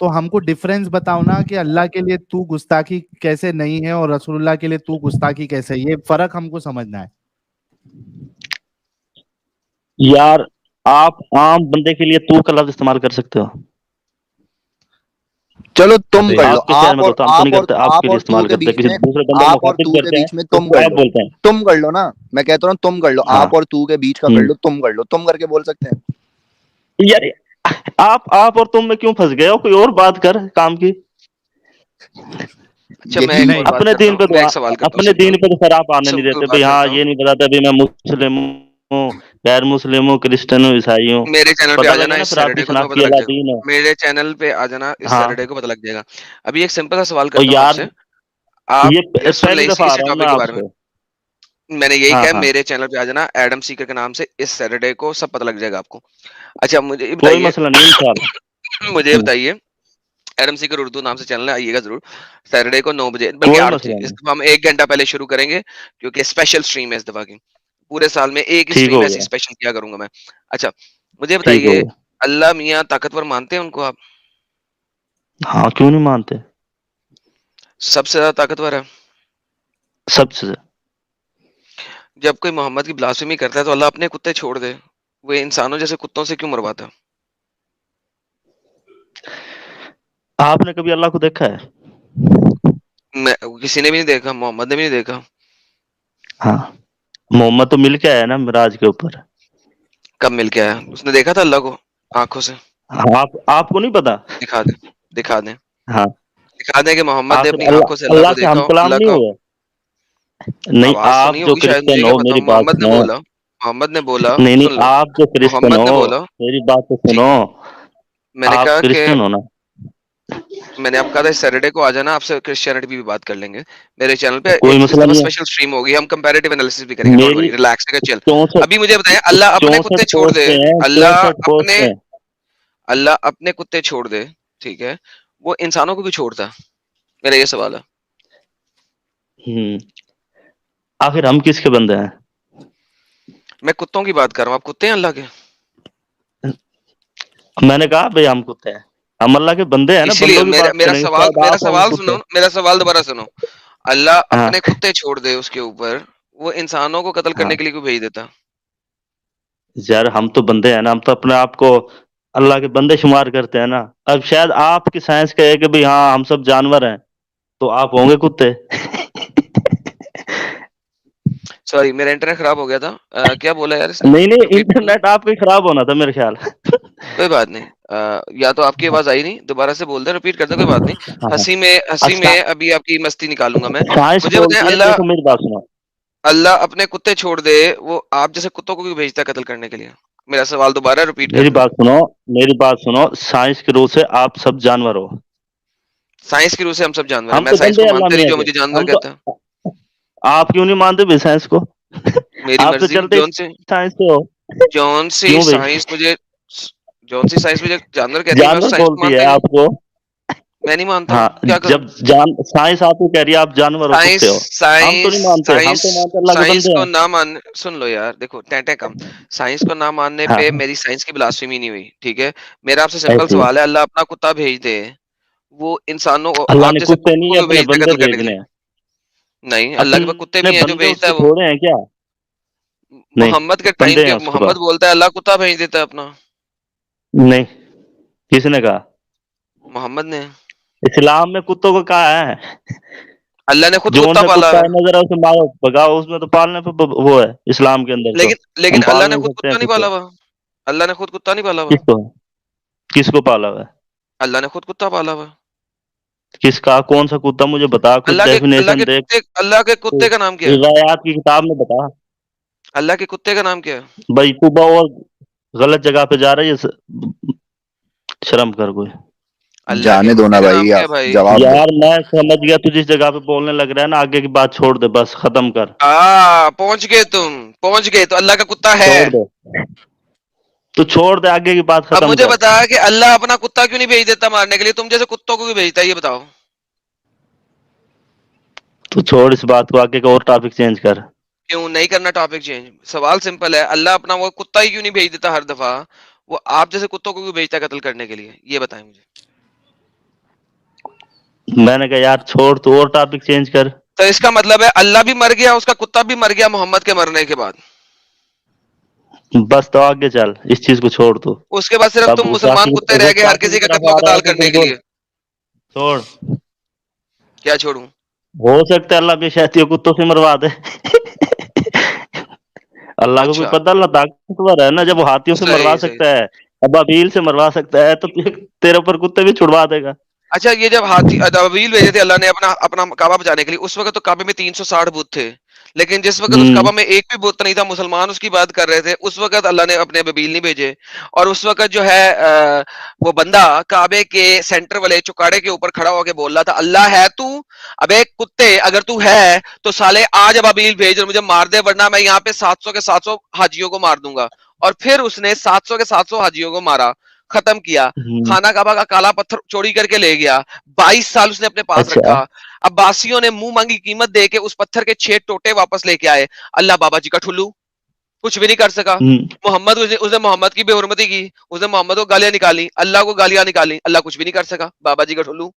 तो हमको डिफरेंस बताओ ना कि अल्लाह के लिए तू गुस्ताखी कैसे नहीं है और रसूलुल्लाह के लिए तू गुस्ताखी कैसे है, ये फर्क हमको समझना है। यार आप आम बंदे के लिए तू का लफ्ज इस्तेमाल कर सकते हो। चलो तुम अबे कर लो। आपके शहर में तो हम तो नहीं करते, आपके लिए आप और तू इस्तेमाल के करते हैं, बीच किसी में, दूसरे बंदे को आप और मुखातिब तू के करते हैं बीच में तो तुम उसको कर आप लो। बोलते हैं। तुम कर लो ना, मैं कहता हूँ तुम कर लो। हाँ। आप और तू के बीच का कर लो, तुम कर लो, तुम करके बोल सकते हैं। यार आप और तुम में क्यों फंस गए हो, कोई और बात कर काम की। अच्छा मैं यही एक और बात अपने करता दीन हूँ, पे मैं तो एक सवाल करता हूँ, अपने दीन पे तो सर आप आने नहीं सिंपल देते बात भाई। हाँ, करता हूँ। ये नहीं बताते भाई मैं मुस्लिम हूँ, गैर मुस्लिम हूँ, क्रिश्चियन हूँ, ईसाई हूँ। मेरे चैनल पे पता आ लगे जाना, ना इस फिर आपकी सैटरडे को तुम्हें शनाख्ती पता लग अल्लाह जाएगा। दीन है। मेरे चैनल पे आ जाना, इस हाँ, सैटरडे को पता लग जाएगा। अभी एक सिंपल सा सवाल और करता हूँ यार आपसे, आप ये सुन पहली लें दफा आ इसी रहा हूँ मैं टॉपिक के बारे में। आपसे। मैंने यही हाँ कहा, हाँ, मेरे चैनल पे आ जाना, एडम सीकर के नाम से, इस सैटरडे को सब पता लग जाएगा आपको। अच्छा मुझे ये कोई बताइए मसला नहीं इंशाल्लाह। मुझे ये बताइए, एडम सीकर उर्दू नाम से चैनल है, आइएगा जरूर सैटरडे को 9 बजे, बल्कि कोई 8 बजे। मसला इस नहीं, दफा हम 1 घंटा पहले शुरू करेंगे क्योंकि स्पेशल स्ट्रीम है इस दफा की। पूरे साल में एक ही ठीक स्ट्रीम हो ऐसी गया, स्पेशल किया करूंगा मैं। अच्छा मुझे ठीक हो बताइए, गया। अल्लाह मियाँ ताकतवर मानते हैं उनको आप? हाँ, क्यों नहीं मानते, सबसे ज्यादा ताकतवर है। सबसे। जब कोई मोहम्मद की ब्लास्फेमी करता है तो अल्लाह अपने कुत्ते छोड़ दे, वो इंसानों जैसे कुत्तों से क्यों मरवाता है? आपने कभी अल्लाह को देखा है? मैं किसी ने भी नहीं देखा, मोहम्मद ने भी नहीं देखा। हाँ, मोहम्मद तो मिल के आया ना मिराज के ऊपर। कब मिल के आया? उसने देखा था अल्लाह को आंखों से? आपको नहीं पता। दिखा दे, दिखा दे, हाँ, दिखा दे कि मोहम्मद ने आखिर अपनी आंखों से अल्लाह अल्लाह अल्लाह को के देखा हम हो। कलाम अल्लाह नहीं का हुए। नहीं, आवाज तो आप नहीं जो होगी शायद, मुझे क्रिश्चियन क्या हो पता। मेरी बात मोहम्मद ने सुनो। बोला, मोहम्मद ने बोला, नहीं नहीं, सुन लो, आप जो क्रिश्चियन मोहम्मद हो ने बोला, मेरी बात तो ठीक सुनो। है, मैंने आप कहा कि क्रिश्चियन हो ना। मैंने आपको कहा था इस सैटरडे को आ जाना, आपसे क्रिश्चियनिटी भी बात कर लेंगे मेरे चैनल पे। कोई इस मसला दफा नहीं स्पेशल स्ट्रीम होगी, हम कंपैरेटिव एनालिसिस भी करेंगे, डोंट मेरी। वरी, रिलैक्स है, चिल। 64 अभी मुझे बताएं, अल्लाह अपने कुत्ते 64 छोड़ दे, पोस्ट हैं, अल्लाह 64 अपने पोस्ट हैं। अल्लाह अपने कुत्ते छोड़ दे, ठीक है, वो इंसानों को भी छोड़ता है? मेरा ये सवाल है। आखिर हम किसके बंदे हैं? मैं कुत्तों की बात कर रहा हूँ, आप कुत्ते हैं अल्लाह के? मैंने कहा भाई हम कुत्ते हैं, हम अल्लाह के बंदे हैं ना, इसीलिए बंदों की मेरा बात मेरा करेंगे, सवाल शायद मेरा आप होंगे सवाल कुत्ते। सुनो, मेरा सवाल दोबारा सुनो। अल्लाह हाँ अपने कुत्ते छोड़ दे उसके ऊपर, वो इंसानों को कत्ल हाँ करने के लिए क्यों भेज देता? यार, हम तो बंदे हैं ना, हम तो अपने आप को अल्लाह के बंदे शुमार करते हैं ना। अब शायद आपकी साइंस कहे कि भाई हाँ हम सब जानवर हैं, तो आप होंगे कुत्ते। सॉरी, मेरा इंटरनेट खराब हो गया था। क्या बोला यार इसने? नहीं नहीं, रिपीट करना। इंटरनेट आपका ही खराब होना था मेरे ख्याल। कोई बात नहीं। या तो आपकी आवाज आई नहीं, दोबारा से बोल दे, रिपीट कर दे, कोई बात नहीं। हाँ हाँ। हंसी अच्छा, में अभी आपकी मस्ती निकालूंगा मैं। साइंस मुझे बताएं, बोलती है, अल्लाह देखो मेरी बात सुनो। अल्लाह अपने कुत्ते छोड़ दे, वो आप जैसे कुत्तों को क्यों भेजता है कत्ल करने के लिए? मेरा सवाल दोबारा रिपीट मेरी करना। बात सुनो, मेरी बात सुनो, साइंस के रूल से आप सब जानवर हो। साइंस की रूह से हम सब जानवर हैं। हम मैं तो साइंस बंदे को हैं अल्लाह मानता नहीं मियाँ जो के। मुझे जानवर हम तो, कहता है। आप क्यों नहीं मानते भाई साइंस को? मेरी आप तो मर्जी। चलते साइंस से हो। जौन सी क्यों भाई? साइंस मुझे जौन सी साइंस मुझे जानवर कहती है, मैं उस जानवर साइंस को बोलती मानता है ही नहीं। आपको। मैं नहीं मानता हूँ, हाँ, क्या करूँ? जब जान साइंस आपको कह रही है आप जानवर हो, साइंस कुत्ते हो। हम तो साइंस नहीं मानते, हम साइंस तो मानते अल्लाह के साइंस बंदे को हैं। ना मान, सुन लो यार, देखो टेंटे कम। साइंस को ना मानने हाँ पे मेरी साइंस की ब्लास्फेमी नहीं हुई, ठीक है? मेरा आपसे सिंपल ऐसे ही। सवाल है, अल्लाह अपना कुत्ता भेज दे, वो इंसानों को, अल्लाह आप ने जैसे कुत्ते कुत्तों नहीं, को क्यों अपने भेजता है बंदे कत्ल करने के भेजने लिए? हैं। नहीं, अल्लाह के पास कुत्ते अपने भी हैं जो बंदे भेजता उसके है वो। थोड़े हैं क्या? नहीं, मोहम्मद के टाइम बंदे हैं के उसके मोहम्मद पास। बोलता है अल्लाह कुत्ता भेज देता है अपना। नहीं, किसने कहा? मोहम्मद ने। इस्लाम में कुत्तों को कहा है, अल्लाह ने खुद जो कुत्ता उनसे पाला कुत्ता हुआ है है। नजर आए उसे मारो भगाओ, उसमें तो पालने पे वो है इस्लाम के अंदर तो। लेकिन लेकिन हम पाल अल्लाह ने नहीं खुद सकते कुत्ता हैं नहीं पाला कुत्ते। हुआ। अल्लाह ने खुद कुत्ता नहीं पाला हुआ। किसको? किसको पाला हुआ है? अल्लाह ने खुद कुत्ता पाला हुआ। किसका? कौन सा कुत्ता? मुझे बता, कुछ डेफिनेशन देख। अल्लाह के कुत्ते का नाम क्या है? रिवायात की किताब में बता। अल्लाह के कुत्ते का नाम क्या है? भाई तू बहुत गलत जगह पे जा रही है, शर्म कर कोई। अल्लाह के जाने दो कुत्ते ना का भाई, नाम क्या आप है भाई? जवाब दो। यार मैं समझ गया तू जिस जगह पे बोलने लग रहा है ना, आगे की बात छोड़ दे, बस खत्म कर। पहुंच गए तुम, पहुंच गए तो अल्लाह का कुत्ता है। छोड़ दे, तू छोड़ दे, आगे की बात अब खत्म मुझे कर। बता कि अल्लाह अपना कुत्ता क्यों नहीं भेज देता मारने के लिए, तुम जैसे कुत्तों को क्यों भेजता है, ये बताओ। तू छोड़ इस बात को, आगे का और टॉपिक चेंज कर। क्यों नहीं करना टॉपिक चेंज? सवाल सिंपल है, अल्लाह अपना वो कुत्ता ही क्यों नहीं भेज देता हर दफा? वो आप जैसे कुत्तों को क्यों भेजता है कत्ल करने के लिए, ये बताएं मुझे। मैंने कहा यार छोड़, तू और टॉपिक चेंज कर। तो इसका मतलब है अल्लाह भी मर गया, उसका कुत्ता भी मर गया मोहम्मद के मरने के बाद। बस तो आगे चल, इस चीज को छोड़ तू। उसके बाद सिर्फ तुम मुसलमान कुत्ते रह गए हर गुस्ताखी की किसी का तरफ कत्ल आ रहा कताल है तो करने के बिल्कुल लिए। छोड़। क्या छोड़ूं? हो सकता है अल्लाह भी शैतियों कुत्तों से मरवा दे। अल्लाह को कोई अच्छा, पता, अल्लाह ताकतवर है ना, जब वो हाथियों से मरवा सही सही। सकता है, अबाबील से मरवा सकता है, तो तेरे ऊपर कुत्ते भी छुड़वा देगा। अच्छा, ये जब हाथी अबाबील भेजे थे अल्लाह ने अपना अपना काबा बचाने के लिए, उस वक्त तो काबे में 360 बुत थे। लेकिन जिस वक्त उस काबा में एक भी बुत नहीं था, मुसलमान उसकी बात कर रहे थे, उस वक्त अल्लाह ने अपने अबाबील नहीं भेजे। और उस वक्त जो है वो बंदा काबे के सेंटर वाले चौकाड़े के ऊपर खड़ा होकर बोल रहा था, अल्लाह है तू? अबे कुत्ते, अगर तू है तो साले आज अबाबील भेज और मुझे मार दे, वरना मैं यहाँ पे 700 के 700 हाजियों को मार दूंगा। और फिर उसने 700 के 700 हाजियों को मारा, खत्म किया। हम्म, खाना काबा का काला पत्थर चोरी करके ले गया, 22 साल उसने अपने पास अच्छा। रखा। अब्बासियों ने मुंह मांगी कीमत दे के उस पत्थर के 6 टोटे वापस लेके आए। अल्लाह बाबा जी का ठुल्लू, कुछ भी नहीं कर सका। हम्म, मोहम्मद उसने मोहम्मद की बेहुरमती की, उसने मोहम्मद को गालियां निकाली, अल्लाह को गालियां निकाली, अल्लाह कुछ भी नहीं कर सका। बाबा जी का ठुल्लू।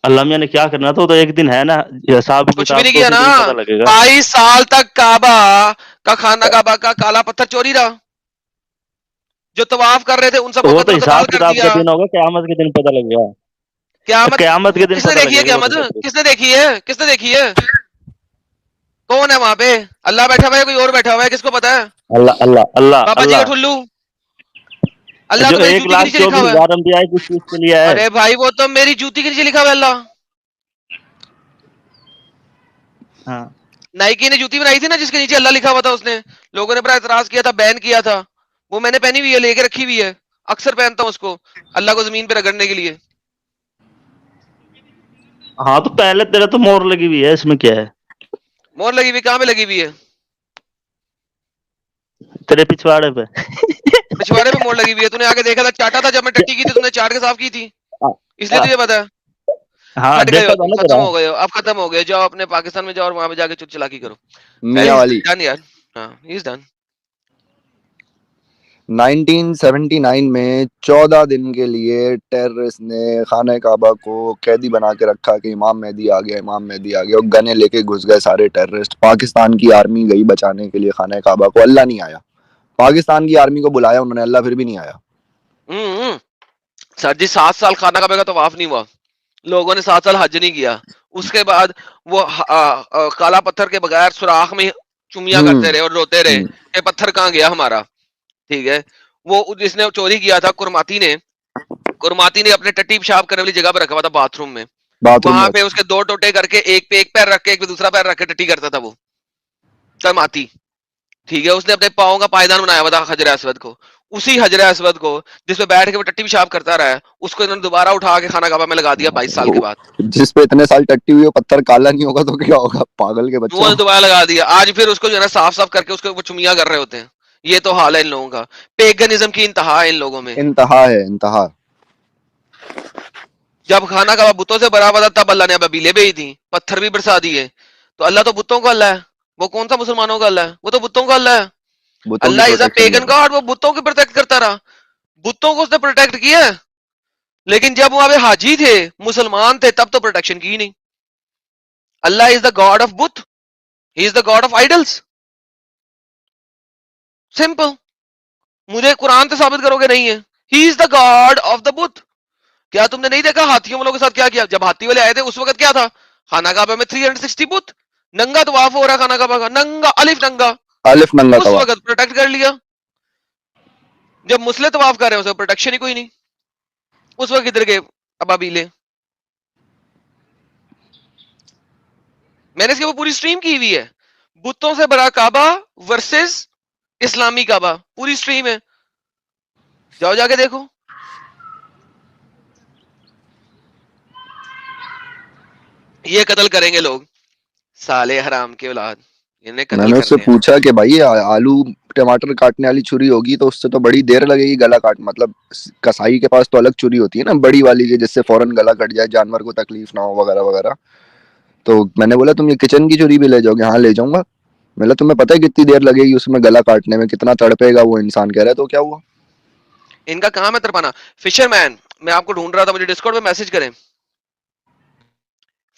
अल्लाह मियां ने क्या करना था, वो तो एक दिन है ना, हिसाब कुछ भी किताब नहीं तो किया उसी ना। दिन पता लगेगा। 22 साल तक काबा का खाना काबा का काला पत्थर चोरी रहा। जो तवाफ कर रहे थे उन सबको वो तो कत्ल हिसाब कताल कर किताब का दिया। दिन होगा, क़यामत के दिन पता लगेगा। क्यामत क़यामत के दिन किसने पता देखी है? लगेगा वो तो क्यामत सब कुछ। किसने देखी है? किसने देखी है? कौन है वहां पे? अल्लाह बैठा हुआ है, कोई और बैठा हुआ है, किसको पता है? अल्लाह अल्लाह अल्लाह बाबा जी का अल्लाह। ठुल्लू। अल्लाह तो जो मेरी एक जूती के लाख नीचे लिखा चौबीस हुआ है। हजार अंबिया है, किस चीज के लिए है? अरे भाई, वो तो मेरी जूती के नीचे लिखा हुआ है अल्लाह। हाँ। नाइकी ने जूती बनाई थी ना जिसके नीचे अल्लाह लिखा हुआ था, उसने लोगों ने बड़ा एतराज किया था, बैन किया था। वो मैंने पहनी हुई है, लेके रखी हुई है, अक्सर पहनता हूँ उसको, अल्लाह को जमीन पे रगड़ने के लिए। हाँ तो पहले तेरा तो मोहर लगी हुई है, इसमें क्या है? मोहर लगी हुई? कहाँ पे लगी हुई है? तेरे पिछवाड़े पे। पिछवाड़े पे मोहर लगी हुई है? तूने आके देखा था? चाटा था जब मैं टट्टी की थी, तुमने चाट के साफ की थी, इसलिए तुझे पता है। हाँ پھٹ گئے देखा ہو था تم, ना ختم तेरा ہو گئے ہو, اب ختم ہو گئے, جاؤ اپنے پاکستان میں جاؤ اور وہاں پہ جا کے چلاکی کرو. میاں والی. ڈن یار, ہاں ہی از ڈن. 1979 میں 14 دن کے لیے ٹیررسٹ نے خانہ کعبہ کو قیدی بنا کے رکھا کہ امام مہدی آ گیا, امام مہدی آ گیا, اور گنے لے کے گھس گئے سارے ٹیررسٹ. پاکستان کی آرمی گئی بچانے کے لیے خانہ کعبہ کو, اللہ نہیں آیا. پاکستان کی آرمی کو بلایا انہوں نے, اللہ پھر بھی نہیں آیا. سر جی 7 سال خانہ کعبہ کا طواف نہیں ہوا, لوگوں نے 7 سال حج نہیں کیا. اس کے بعد وہ کالا پتھر کے بغیر سوراخ میں چمیاں کرتے رہے اور روتے رہے کہ پتھر کہاں گیا ہمارا. ٹھیک ہے, وہ جس نے چوری کیا تھا کرماتی نے اپنے ٹٹی پیشاب کرنے والی جگہ پہ رکھا ہوا تھا باتھ روم میں, باتھ روم وہاں میں. پہ اس کے 2 ٹوٹے کر کے ایک پہ ایک پیر رکھ کے ایک پہ دوسرا پیر رکھ کے ٹٹی کرتا تھا وہ کرماتی. ٹھیک ہے, اس نے اپنے پاؤں کا پائیدان بنایا ہوا تھا حجر اسود کو, اسی حجر اسود کو جس پہ بیٹھ کے وہ ٹٹی پیشاب کرتا رہا ہے, اس کو انہوں نے دوبارہ اٹھا کے خانہ کعبہ میں لگا دیا 22 سال کے بعد. جس پہ اتنے سال ٹٹی ہوئی, وہ پتھر کالا نہیں ہوگا تو کیا ہوگا پاگل کے بچوں. وہ دوبارہ لگا دیا. آج پھر اس کو جو ہے نا صاف صاف کر کے اس کو وہ چمیاں کر رہے ہوتے ہیں. یہ تو حال ہے ان لوگوں کا. پیگنزم کی انتہا ہے ان لوگوں میں. انتہا ہے, انتہا. جب خانہ کعبہ بتوں سے بھرا ہوا تھا تب اللہ نے ابیلیں بھیج دی, پتھر بھی برسا دیے. تو اللہ تو بتوں کا اللہ ہے, وہ کون سا مسلمانوں کا اللہ ہے, وہ تو بتوں کا اللہ ہے. بتوں کی اللہ از اے پروٹیکشن پیگن کر رہا گاڈ, وہ بتوں کی پروٹیکٹ کرتا رہا, بتوں کو اس نے پروٹیکٹ کیا. لیکن جب وہاں پہ حاجی تھے, مسلمان تھے, تب تو پروٹیکشن کی نہیں. Allah is the god of بت, he is the god of idols. Simple. مجھے قرآن سے ثابت کرو گے نہیں ہے. He is the god of the بت. کیا تم نے نہیں دیکھا ہاتھیوں والوں کے ساتھ کیا کیا؟ جب ہاتھی والے آئے تھے اس وقت کیا تھا؟ خانہ کعبہ میں 360 بت, ننگا طواف ہو رہا خانہ کعبہ کا, ننگا الف ننگا. الف ننگا اس طواف. وقت پروٹیکٹ کر لیا. جب مسلے طواف کر رہے ہیں اسے پروٹیکشن ہی کوئی نہیں. اس وقت ادھر کے ابابیلے. میں نے اس کی وہ پوری سٹریم کی ہوئی ہے, بتوں سے بڑا کعبہ ورسز اسلامی کعبہ, پوری سٹریم ہے, جاؤ جا کے دیکھو. یہ قتل کریں گے لوگ, سالے حرام کے اولاد, انہیں میں قتل نے اس سے کرنے ہیں. پوچھا کہ بھائی آلو ٹماٹر کاٹنے والی چھری ہوگی تو اس سے تو بڑی دیر لگے گی گلا کاٹ, مطلب کسائی کے پاس تو الگ چھری ہوتی ہے نا بڑی والی کی, جس سے فوراً گلا کٹ جائے, جانور کو تکلیف نہ ہو وغیرہ وغیرہ. تو میں نے بولا تم یہ کچن کی چھری بھی لے جاؤ گے؟ ہاں لے جاؤں گا. میں نے تمہیں پتہ ہے کتنی دیر لگے گی اس میں گلا کاٹنے میں, کتنا تڑپے گا وہ انسان. کہہ رہے تو کیا ہوا, ان کا کام ہے تڑپانا. فشر مین, میں آپ کو ڈھونڈ رہا تھا, مجھے ڈسکورڈ پہ میسج کریں.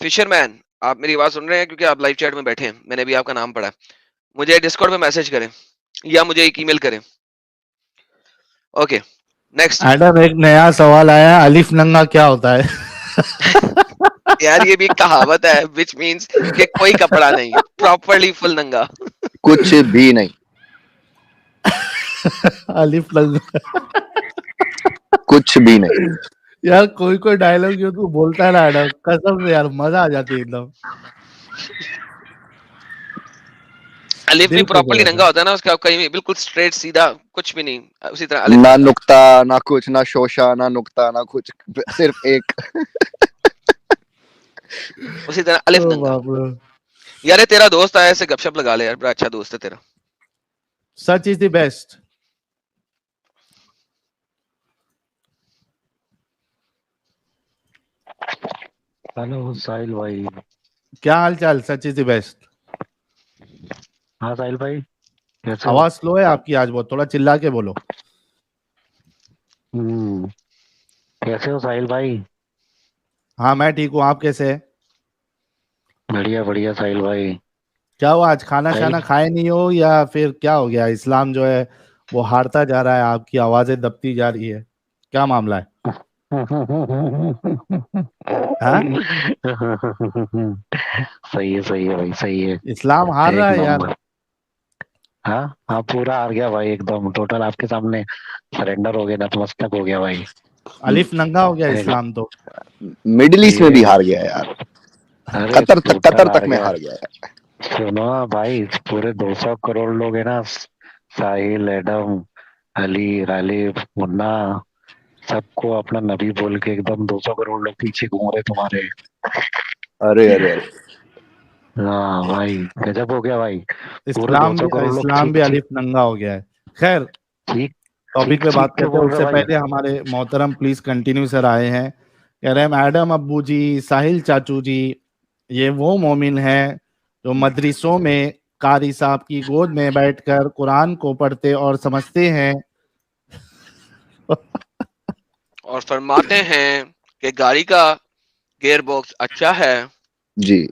فشر مین, آپ میری آواز سن رہے ہیں کیونکہ آپ لائیو چیٹ میں بیٹھے ہیں, میں نے بھی آپ کا نام پڑھا. مجھے ڈسکورڈ پہ میسج کریں یا مجھے ایک ای میل کریں. Okay next. ایڈم ایک نیا سوال آیا, الف ننگا کیا ہوتا ہے؟ یار یہ بھی ایک کہاوت ہے which means کہ کوئی کپڑا نہیں, پراپرلی فل ننگا. کچھ بھی نہیں, الف ننگا. کچھ بھی نہیں. یار کوئی ڈائلگ جو تو بولتا ہے نا ایڈم, قسم سے یار مزہ آ جاتی ہے ایک دم. الف بھی دل خوش ہو پراپرلی جاتا ننگا ہوتا ہے نا, اس کا کہیں بالکل اسٹریٹ سیدھا کچھ بھی نہیں, اسی طرح الف نہ ننگا. نقطہ نہ کچھ, نہ شوشا نہ نقطہ نہ کچھ, صرف ایک. اسی طرح الف ہے. ننگا. باپ رے. یار یہ تیرا دوست آیا, ایسے گپ شپ لگا لے یار, بڑا اچھا دوست ہے تیرا. سچ از دی بیسٹ. ہلو ساحل بھائی. کیا حال چال؟ سچ از دی بیسٹ. ہاں ساحل بھائی کیسے ہو؟ آواز سلو ہے آپ کی آج بہت, تھوڑا چلا کے بولو. کیسے ہو ساحل بھائی؟ ہاں میں ٹھیک ہوں, آپ کیسے ہیں؟ بڑھیا بڑھیا ساحل بھائی. کیا ہوا آج کھانا ساحل شانا کھائے نہیں ہو یا پھر کیا ہو گیا؟ اسلام جو ہے وہ ہارتا جا رہا ہے, آپ کی آوازیں دبتی جا رہی ہے, کیا معاملہ ہے؟ ہاں صحیح ہے بھائی, صحیح ہے, اسلام ہار رہا ایک ہے یار. نمبر. ہاں پورا ہار گیا بھائی, ایک دم ٹوٹل آپ کے سامنے سرنڈر ہو گیا, نتمستک ہو گیا بھائی. الف ننگا ہو گیا اسلام تو. مڈل ایسٹ میں بھی ہار گیا یار, ارے قطر ٹوٹل تک میں ہار گیا ہے. سنو بھائی, پورے 200 کروڑ لوگ ہیں نا, ساحل, ایڈم, علی, غالب, منا, سب کو اپنا نبی بول کے ایک دم 200 کروڑ لوگ پیچھے گھوم رہے تمہارے. ارے ہاں بھائی گجب ہو گیا بھائی, پورے 200 کروڑ لوگ اسلام بھی الف ننگا ہو گیا ہے. خیر ٹھیک ٹاپک پہ بات کیوں کرتے ہیں. بول اس رہے سے بھائی؟ پہلے ہمارے محترم پلیز کنٹینیو سر آئے ہیں कह रहे हैं मैडम अब्बू जी, साहिल चाचू जी, ये वो मोमिन हैं जो मदरसों में कारी साहब की गोद में बैठकर कुरान को पढ़ते और समझते हैं और फरमाते हैं कि गाड़ी का गियर बॉक्स अच्छा है। जी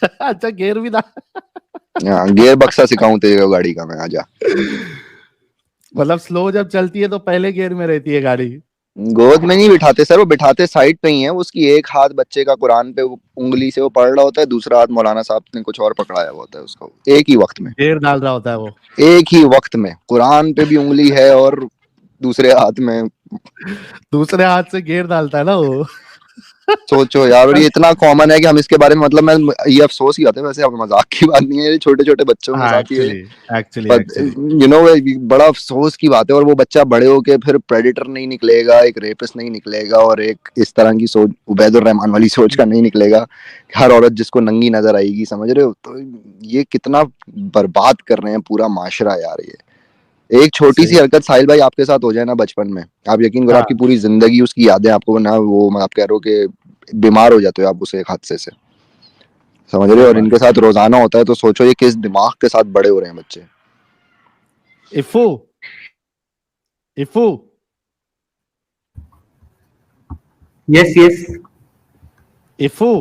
अच्छा गेयर भी था। हाँ, गियर बक्सा सिखाऊं तेरे को गाड़ी का मैं, आजा। मतलब स्लो जब चलती है तो पहले गियर में रहती है गाड़ी। गोद में नहीं बिठाते सर, वो बिठाते साइड पे ही है। उसकी एक हाथ बच्चे का कुरान पे उंगली से वो पढ़ रहा होता है, दूसरा हाथ मौलाना साहब ने कुछ और पकड़ाया हुआ होता है उसको, एक ही वक्त में, गेयर डाल रहा होता है वो। एक ही वक्त में कुरान पे भी उंगली है और दूसरे हाथ में, दूसरे हाथ से गेयर डालता है ना वो। सोचो यार। और ये इतना कॉमन है कि हम इसके बारे में, मतलब मैं, ये अफसोस ही होता है, वैसे अब मजाक की बात नहीं है, ये छोटे छोटे बच्चों के साथ ये एक्चुअली यू नो बड़ा अफसोस की बात है। और वो बच्चा बड़े होके फिर प्रेडिटर नहीं निकलेगा, एक रेपिस्ट नहीं निकलेगा, और एक इस तरह की सोच, उबैदुर रहमान वाली सोच का नहीं निकलेगा, हर औरत जिसको नंगी नजर आएगी, समझ रहे हो? तो ये कितना बर्बाद कर रहे हैं पूरा माशरा यार। ये एक छोटी सी हरकत साहिल भाई आपके साथ हो जाए ना बचपन में, आप यकीन करो आपकी पूरी जिंदगी उसकी यादें आपको ना, वो मैं आप कह रहा हूँ कि बीमार हो जाते हो आप उसे एक हादसे से, समझ रहे हो? और इनके साथ रोजाना होता है, तो सोचो ये किस दिमाग के साथ बड़े हो रहे हैं बच्चे। Ifu Ifu Yes, yes, Ifu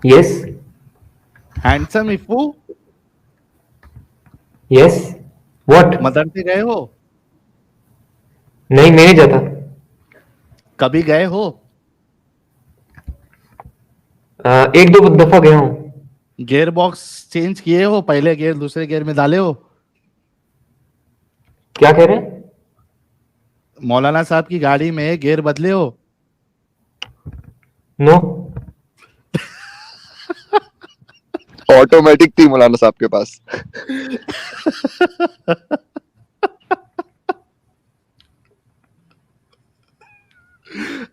yes, handsome Ifu, yes. What? मदरसे गए हो? नहीं, मैं नहीं जाता। कभी गए हो? एक दो दफा गया हूँ। गियर बॉक्स चेंज किए हो? पहले गियर दूसरे गियर में डाले हो? क्या कह रहे हैं? मौलाना साहब की गाड़ी में गियर बदले हो? नो। ऑटोमेटिक थी मौलाना साहब के पास।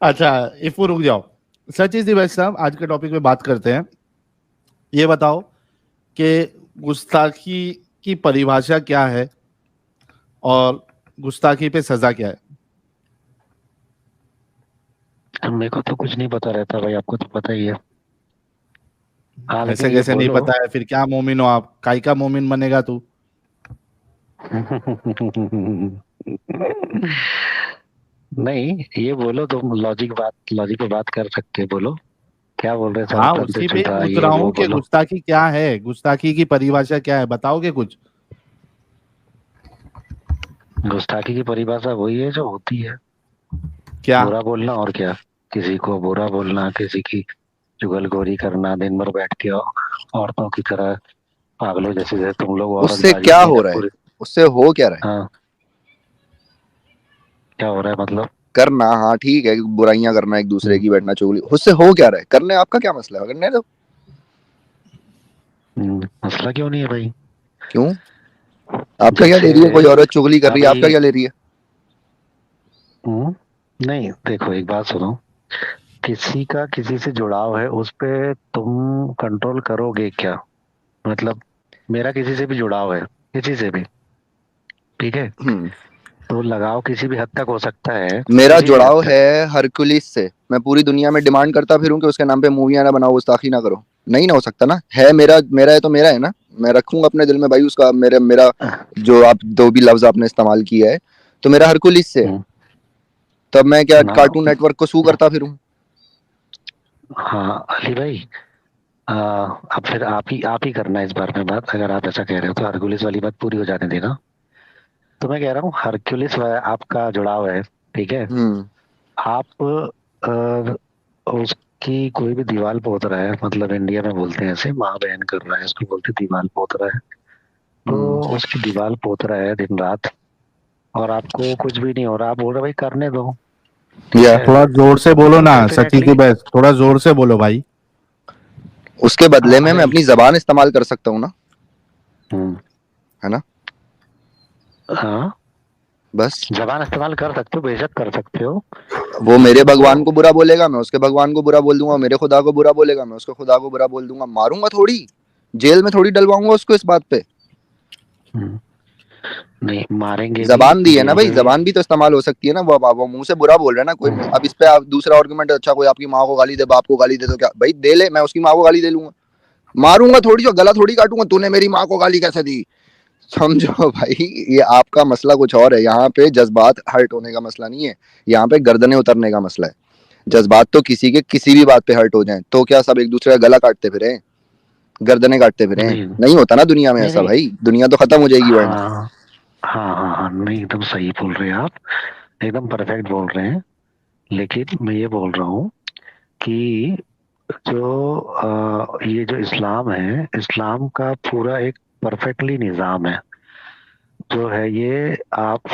अच्छा इफू रुक जाओ। सचिन जी वैसे साहब आज के टॉपिक पे बात करते हैं। ये बताओ कि गुस्ताखी की परिभाषा क्या है और गुस्ताखी पे सजा क्या है? मेरे को तो कुछ नहीं पता रहता भाई, आपको तो पता ही है। हाँ, ऐसे लेकिन ये कैसे नहीं बोलो। पता है? फिर क्या मोमिन हो आप? काई का मोमिन बनेगा तू? नहीं, ये बोलो तुम, लॉजिक पे बात कर सकते हो, बोलो क्या बोल रहे हाँ सर? उसी पे पूछ रहा हूँ कि गुस्ताखी क्या है, गुस्ताखी की परिभाषा क्या है, बताओगे कुछ? गुस्ताखी की परिभाषा वही है जो होती है, क्या? बुरा बोलना। और क्या? किसी को बुरा बोलना, किसी की चुगलखोरी करना, दिन भर बैठ के औरतों की तरह पागलों जैसे तुम लोग उससे क्या हो रहा है? उससे हो क्या रहा है? हाँ, क्या हो रहा है मतलब? करना, हाँ ठीक है, बुराइयां करना, एक दूसरे की बैठना, चुगली, उससे हो क्या रहा है? करने आपका क्या मसला है? करने दो। मसला क्यों नहीं है भाई? क्यों? आपका क्या ले रही है? कोई औरत चुगली कर रही है, आपका क्या ले रही है? नहीं देखो, एक बात सुनो, किसी का किसी से जुड़ाव है, उस पे तुम कंट्रोल करोगे क्या? मतलब मेरा किसी से भी जुड़ाव है, किसी से भी, ठीक है, तो लगाव किसी भी हद तक हो सकता है। मेरा जुड़ाव है हरकुलिस से, मैं पूरी दुनिया में डिमांड करता फिरूं कि उसके नाम पे मूवियां ना बनाओ, गुस्ताखी ना करो। नहीं ना हो सकता ना? है मेरा, मेरा है तो मेरा है ना, मैं रखूंगा अपने दिल में भाई उसका, मेरा जो आप दो भी लफ्ज आपने इस्तेमाल किया है, तो मेरा हरकुलिस से, तब मैं क्या कार्टून नेटवर्क को सू करता फिरूं? हाँ अली भाई, अब फिर आप ही करना इस बार में बात, अगर आप ऐसा कह रहे हो तो हरकुलिस वाली बात पूरी हो जाने देना। तो मैं कह रहा हूँ हरकुलिस आपका जुड़ाव है, ठीक है, आप उसकी कोई भी दीवार पोत रहा है, मतलब इंडिया में बोलते हैं ऐसे, माँ बहन कर रहा है, उसको बोलते दीवार पोत रहा है, तो उसकी दीवार पोत रहा है दिन रात, और आपको कुछ भी नहीं हो रहा, आप बोल रहे भाई करने दो। थोड़ा जोर से बोलो ना सची की बहस, थोड़ा जोर से बोलो भाई। उसके बदले में मैं अपनी जबान इस्तेमाल कर सकता हूँ ना, है ना? हाँ बस जबान इस्तेमाल कर सकते हो, बेशक कर सकते हो। वो मेरे भगवान को बुरा बोलेगा, मैं उसके भगवान को बुरा बोल दूंगा, मेरे खुदा को बुरा बोलेगा, मैं उसके खुदा को बुरा बोल दूंगा, मारूंगा थोड़ी, जेल में थोड़ी डलवाऊंगा उसको इस बात पे। نہیں ماریں گے بھی زبان دی ہے نا جیل بھائی, میں بھی. زبان بھی تو استعمال ہو سکتی ہے نا. وہ منہ سے برا بول رہے ہیں نا کوئی. اب اس پہ آپ دوسرا آرگومنٹ, اچھا کوئی آپ کی ماں کو گالی دے, باپ کو گالی دے, تو کیا بھائی دے لے, میں اس کی ماں کو گالی دے لوں گا, ماروں گا تھوڑی, جو گلا تھوڑی کاٹوں گا, تو نے میری ماں کو گالی کیسے دی. سمجھو بھائی, یہ آپ کا مسئلہ کچھ اور ہے. یہاں پہ جذبات ہرٹ ہونے کا مسئلہ نہیں ہے, یہاں پہ گردنیں اترنے کا مسئلہ ہے. جذبات تو کسی کے کسی بھی بات پہ ہرٹ ہو جائیں تو کیا سب ایک دوسرے کا گلا کاٹتے پھریں, گردنیں کاٹتے پھریں؟ نہیں نہیں ہوتا نا دنیا میں نہیں ایسا نہیں. بھائی, دنیا تو ختم ہو جائے گی ورنہ. ہاں ہاں ہاں ہاں, نہیں ایک دم صحیح بول رہے ہیں آپ, ایک دم پرفیکٹ بول رہے ہیں. لیکن میں یہ بول رہا ہوں کہ جو یہ جو اسلام ہے, اسلام کا پورا ایک پرفیکٹلی نظام ہے جو ہے. یہ آپ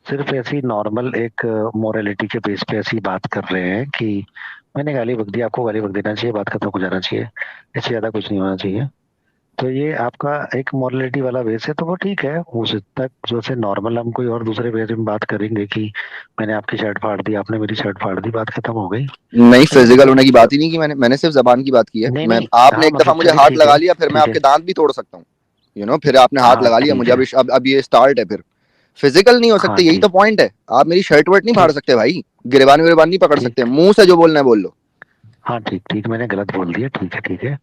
صرف ایسی نارمل ایک مورالٹی کے بیس پہ ایسی بات کر رہے ہیں کہ میں نے گالی بک دی, آپ کو گالی بک دینا چاہیے, بات ختم ہو جانا چاہیے, اس سے زیادہ کچھ نہیں ہونا چاہیے. تو یہ آپ کا ایک مورالٹی والا بیس ہے, تو وہ ٹھیک ہے. اس تک جو سے نارمل ہم کوئی اور دوسرے بیس میں بات کریں گے کہ میں نے آپ کی شرٹ پھاڑ دی, آپ نے میری شرٹ پھاڑ دی, بات ختم ہو گئی. نہیں, لیکن فزیکل جو ہونے کی بات ہی نہیں کی میں نے صرف زبان کی بات کی ہے. نہیں میں نہیں, آپ نے ہاں ایک دفعہ مطلب مجھے چلے ہاتھ ٹھیک لگا ہے, لیا, پھر میں ٹھیک آپ ہے, کے دانت بھی توڑ سکتا ہوں, پھر آپ نے ہاتھ ہاں لگا لیا ٹھیک مجھے, ہے, اب یہ اسٹارٹ ہے, پھر فزیکل نہیں ہو ہاں سکتے. یہی ٹھیک تو پوائنٹ ہے. آپ میری شرٹ ورٹ نہیں پھاڑ ٹھیک سکتے بھائی, گریبان وریبان نہیں پکڑ ٹھیک, سکتے, منہ سے جو بولنا ہے بول لو. ہاں ٹھیک ٹھیک, میں نے غلط بول دیا, ٹھیک ہے ٹھیک ہے.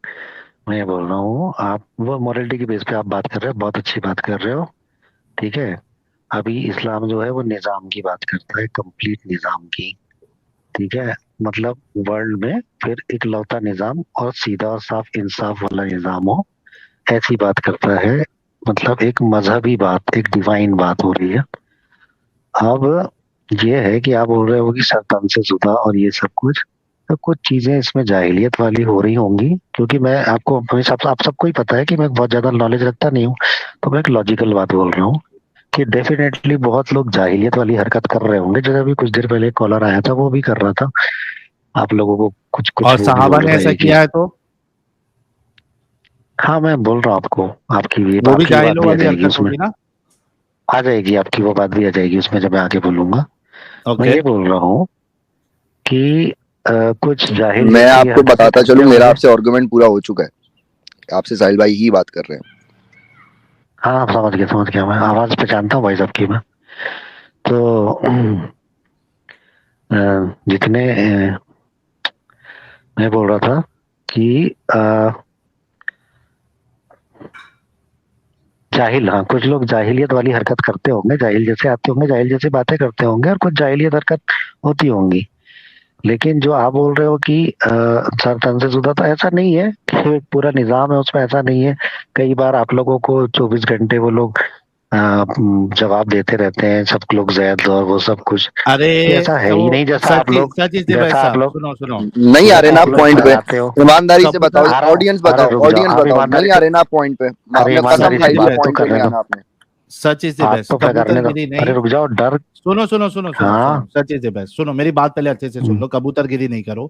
میں یہ بول رہا ہوں, آپ وہ مورالٹی کے بیس پہ آپ بات کر رہے ہو, بہت اچھی بات کر رہے ہو, ٹھیک ہے. ابھی اسلام جو ہے وہ نظام کی بات کرتا ہے, کمپلیٹ نظام کی, ٹھیک ہے. مطلب ورلڈ میں پھر اکلوتا نظام اور سیدھا اور صاف انصاف والا نظام ہو, ایسی بات کرتا ہے. مطلب ایک مذہبی بات, ایک ڈیوائن بات ہو رہی ہے. اب یہ ہے کہ آپ بول رہے ہو کہ سرطان سے زدہ اور یہ سب کچھ, تو کچھ چیزیں اس میں جاہلیت والی ہو رہی ہوں گی, کیونکہ میں آپ کو آپ سب کو ہی پتا ہے کہ میں بہت زیادہ نالج رکھتا نہیں ہوں, تو میں ایک لاجیکل بات بول رہا ہوں کہ ڈیفینیٹلی بہت لوگ جاہلیت والی حرکت کر رہے ہوں گے. جیسے ابھی کچھ دیر پہلے ایک کالر آیا تھا, وہ بھی کر رہا تھا, آپ لوگوں کو کچھ کچھ اور وہ بھی صحابہ بول نے ایسا رہے کہ کیا ہے تو ہاں میں بول رہا ہوں آپ کو, آپ کی بھی وہ آپ بھی کی بات جاہلوں بھی آ والی جائے گی حرکت اس میں, ہوگی نا. آ جائے گی آپ کی وہ بات بھی آ جائے گی اس میں جب میں آگے بولوں گا. میں اوکے, یہ بول رہا ہوں کہ کچھ جاہل میں جیسی آپ کو حرکتیں بتاتا کرتے چلوں, ہوں میرا گے. آپ سے آرگومنٹ پورا ہو چکا ہے, آپ سے ساحل بھائی ہی بات کر رہے ہیں. ہاں سمجھ گیا, میں آواز پہچانتا ہوں بھائی صاحب کی. میں تو جتنے میں بول رہا تھا کہ جاہل, ہاں کچھ لوگ جاہلیت والی حرکت کرتے ہوں گے, جاہل جیسے آتے ہوں گے, جاہل جیسی باتیں کرتے ہوں گے, اور کچھ جاہلیت حرکت ہوتی ہوں گی. لیکن جو آپ بول رہے ہو کہ سر تن سے زدہ, تو ایسا نہیں ہے کہ ایک پورا نظام ہے اس میں, ایسا نہیں ہے. کئی بار آپ لوگوں کو 24 گھنٹے وہ لوگ جواب دیتے رہتے ہیں, سب لوگ زید اور وہ سب کچھ, ارے یہ ایسا ہے ہی وہ نہیں. جیسا آپ سچ لوگ ہی بھائی جیسا آپ صاحب, لوگ سنو سنو, نہیں آ رہے نا جیسا آپ آپ لوگ پوائنٹ پہ, پھیلاتے ہو. ایمانداری سے کبوتر, بتاؤ, آ رہا ہوں, آڈینس ارے بتاؤ, رک جاؤ, آڈینس آپ بتاؤ, ایمانداری نہیں سے, آ رہے نا آپ پوائنٹ پہ. ارے اپنا قسم ایمانداری سے کھائی تھی, بات تو پوائنٹ کر پہ نہیں رہے تو آنا آپ نے. سچ از دی بات بیسٹ. تو پہ کبوتر کرنے دو. گیری ارے نہیں. رک جاؤ, ڈر. ہاں سنو, سچ از دی بیسٹ. سنو میری بات پہلے اچھے سے سن لو, کبوتر گیری نہیں کرو.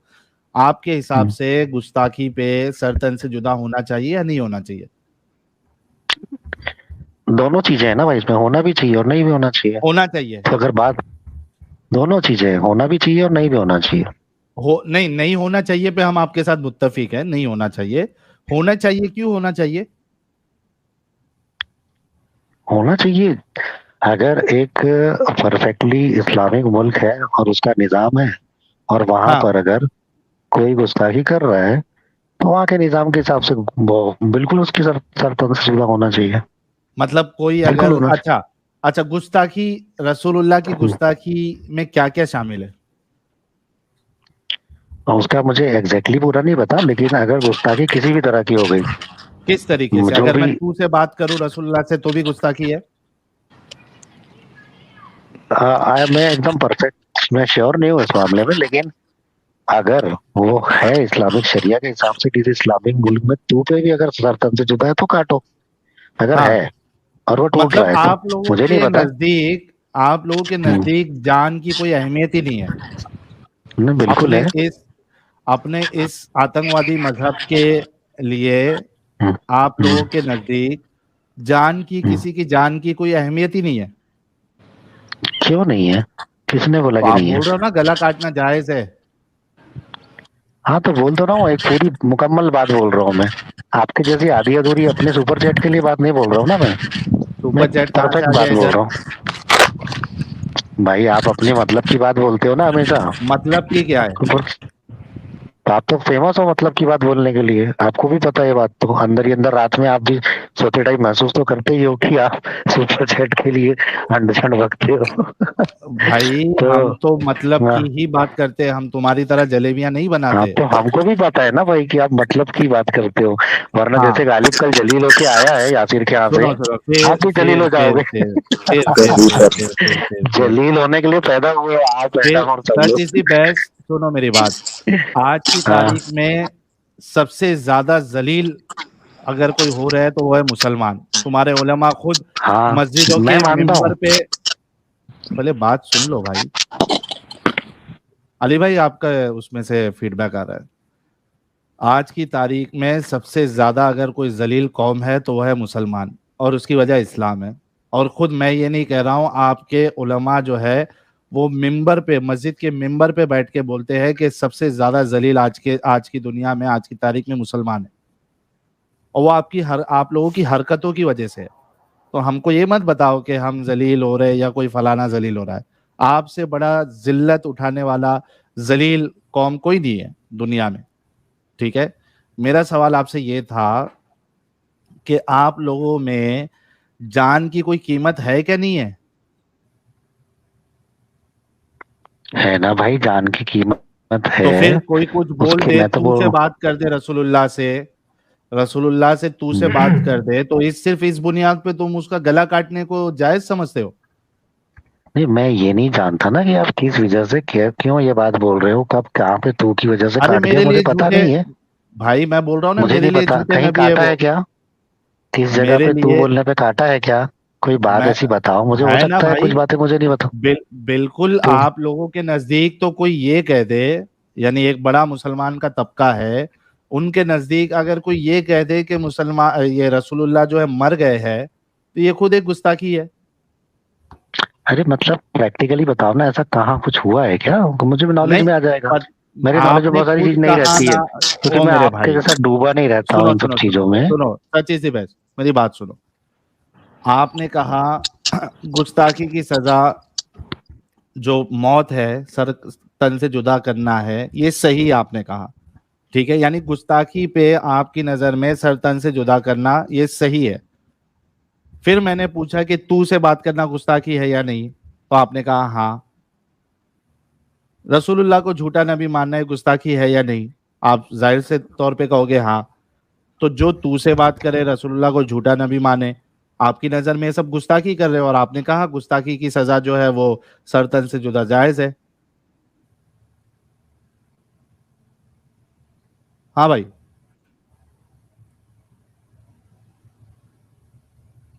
آپ کے حساب سے گستاخی پہ سرتن سے جدا ہونا چاہیے یا نہیں ہونا چاہیے؟ دونوں چیزیں ہیں نا بھائی, اس میں ہونا بھی چاہیے اور نہیں بھی ہونا چاہیے. ہونا چاہیے. تو اگر بات دونوں چیزیں ہونا بھی چاہیے اور نہیں بھی ہونا چاہیے. نہیں ہونا چاہیے پہ ہم آپ کے ساتھ متفق ہیں, نہیں ہونا چاہیے. ہونا چاہیے, کیوں ہونا چاہیے؟ ہونا چاہیے. اگر ایک پرفیکٹلی اسلامک ملک ہے اور اس کا نظام ہے, اور وہاں ہاں, پر اگر کوئی گستاخی کر رہا ہے, تو وہاں کے نظام کے حساب سے بالکل اس کی سرطن سے جدا ہونا چاہیے. مطلب کوئی بالکل اگر ہونا اچھا گستاخی, رسول اللہ کی چاہیے. گستاخی میں کیا کیا شامل ہے؟ اس کا مجھے ایگزیکٹلی پورا نہیں پتا, لیکن اگر گستاخی کسی بھی طرح کی ہو گئی, کس طریقے سے؟ جو اگر میں بھی تو سے بات کروں رسول اللہ سے تو بھی گستاخی ہے؟ میں ایک دم پرفیکٹ, میں شیور نہیں ہوں اس معاملے میں, لیکن اگر وہ ہے اسلامک شریعہ کے حساب سے کسی اسلامک ملک میں, تو پہ بھی اگر سرطن سے جدا ہے تو کاٹو, اگر ہاں, ہے اور وہ ٹوٹ مطلب رہا ہے تو. آپ لوگوں مجھے نہیں کے پتا. نزدیک جان کی کوئی اہمیت ہی نہیں ہے بالکل ہے. اپنے اس آتنکوادی مذہب کے لیے. ہوں، آپ ہوں، لوگوں کے نزدیک جان کی, ہوں. کسی کی جان کی کوئی اہمیت ہی نہیں ہے. کیوں نہیں ہے؟ کس نے بولا تو کہ آپ نہیں ہے؟ بول رہے ہو نا گلا کاٹنا جائز ہے. ہاں تو بول تو رہا ہوں, ایک پوری مکمل بات بول رہا ہوں میں. آپ کے جیسی آدھی ادھوری اپنے سپر چیٹ کے لیے بات نہیں بول رہا ہوں نا میں. सुपर चैट कहाँ से परफेक्ट आ बात गया बोल इधर? रहा हूँ भाई, आप अपने मतलब की बात बोलते हो ना हमेशा। मतलब की क्या है? तो आप तो फेमस हो मतलब की बात बोलने के लिए, आपको भी पता है ये बात, तो अंदर ही अंदर रात में आप भी सोते टाइम महसूस तो करते ही हो कि आप सुपर चैट के लिए अंडरस्टैंड रखते हो। भाई तो हम तो मतलब हाँ, की ही बात करते हैं, हम तुम्हारी तरह जलेबियां नहीं हाँ, बनाते। तो हमको भी पता है ना भाई कि आप मतलब की बात करते हो, वरना हाँ जैसे गालिब कल जलील होके आया है यासिर के यहाँ से, सुनो सुनो, फिर आप भी जलील फिर हो फिर जाओगे। फिर फिर फिर फिर फिर फिर फिर फिर जलील होने के लिए पैदा हुए हो आप, फिर एडम और सब सच लोग। Is the best. सुनो मेरी बात, आज की हाँ तारीख में सबसे ज्यादा जलील अगर कोई हो रहा है तो वो है मुसलमान। तुम्हारे उलमा खुद हाँ, मस्जिदों मैं के मानता मिंबर हूँ। पे, पहले बात सुन लो भाई। अली भाई आपका उसमें से फीडबैक आ रहा है। आज की तारीख में सबसे ज्यादा अगर कोई जलील कौम है तो वह है मुसलमान, और उसकी वजह इस्लाम है। और खुद मैं ये नहीं कह रहा हूँ, आपके उलमा जो है वो मिंबर पे, मस्जिद के मिंबर पे बैठ के बोलते हैं कि सबसे ज्यादा जलील आज की दुनिया में, आज की तारीख में मुसलमान है। और वो आप लोगों की हरकतों की वजह से है। तो हमको ये मत बताओ कि हम जलील हो रहे हैं या कोई फलाना जलील हो रहा है। आपसे बड़ा जिल्लत उठाने वाला जलील कौम कोई नहीं है दुनिया में। ठीक है, मेरा सवाल आपसे ये था कि आप लोगों में जान की कोई कीमत है क्या नहीं है? है ना भाई, जान की कीमत तो फिर है। कोई कुछ बोल उसके दे, मैं तो तू बोल से बात कर दे, रसूलुल्लाह से तू से बात कर दे, तो सिर्फ इस बुनियाद पे तुम उसका गला काटने को जायज समझते हो? नहीं, मैं ये नहीं जानता ना कि आप किस वजह से क्यों ये बात बोल रहे हो, कब कहाँ पे तू की वजह से अरे काट दिया, मेरे मुझे लिए पता झूठे, नहीं है। भाई मैं बोल रहा हूँ ना, मुझे मेरे नहीं लिए पता झूठे कहीं नबी है काटा वो। है क्या, किस जगह मेरे पे तू लिए बोलने पे काटा है क्या, कोई बात मैं, ऐसी बताओ मुझे, हो है ना सकता है कुछ भाई, बातें मुझे नहीं बता। बिल्कुल तो आप लोगों के नजदीक तो कोई ये कह दे, यानी एक बड़ा मुसलमान का तबका है, उनके नजदीक अगर कोई ये कह दे कि मुसलमान, ये रसूलुल्लाह जो है मर गए हैं, तो ये खुद एक गुस्ताखी है। अरे मतलब प्रैक्टिकली बताओ ना, ऐसा कहाँ कुछ हुआ है क्या, मुझे भी नॉलेज नहीं में आ जाएगा। पर मेरे नॉलेज में आपने बहुत सारी खुद चीज नहीं कहा रहती ना, है, क्योंकि ओ मैं मेरे आपके भाई, जैसा डूबा नहीं रहता हूँ सुनो इन सब सुनो सुनो चीजों में। सुनो, सच इज द बेस्ट, मेरी बात सुनो। आपने कहा गुस्ताखी की सजा जो मौत है, सर तन से जुदा करना है, ये सही आपने कहा। ठीक है, यानी गुस्ताखी पे आपकी नजर में सर तन से जुदा करना ये सही है। फिर मैंने पूछा कि तू से बात करना गुस्ताखी है या नहीं, तो आपने कहा हाँ। रसूलुल्लाह को झूठा नबी मानना है गुस्ताखी है या नहीं, आप जाहिर से तौर पे कहोगे हाँ। तो जो तू से बात करे, रसूलुल्लाह को झूठा नबी माने, आपकी नजर में ये सब गुस्ताखी कर रहे हो, और आपने कहा गुस्ताखी की सजा जो है वो सर तन से जुदा जायज है। हाँ भाई,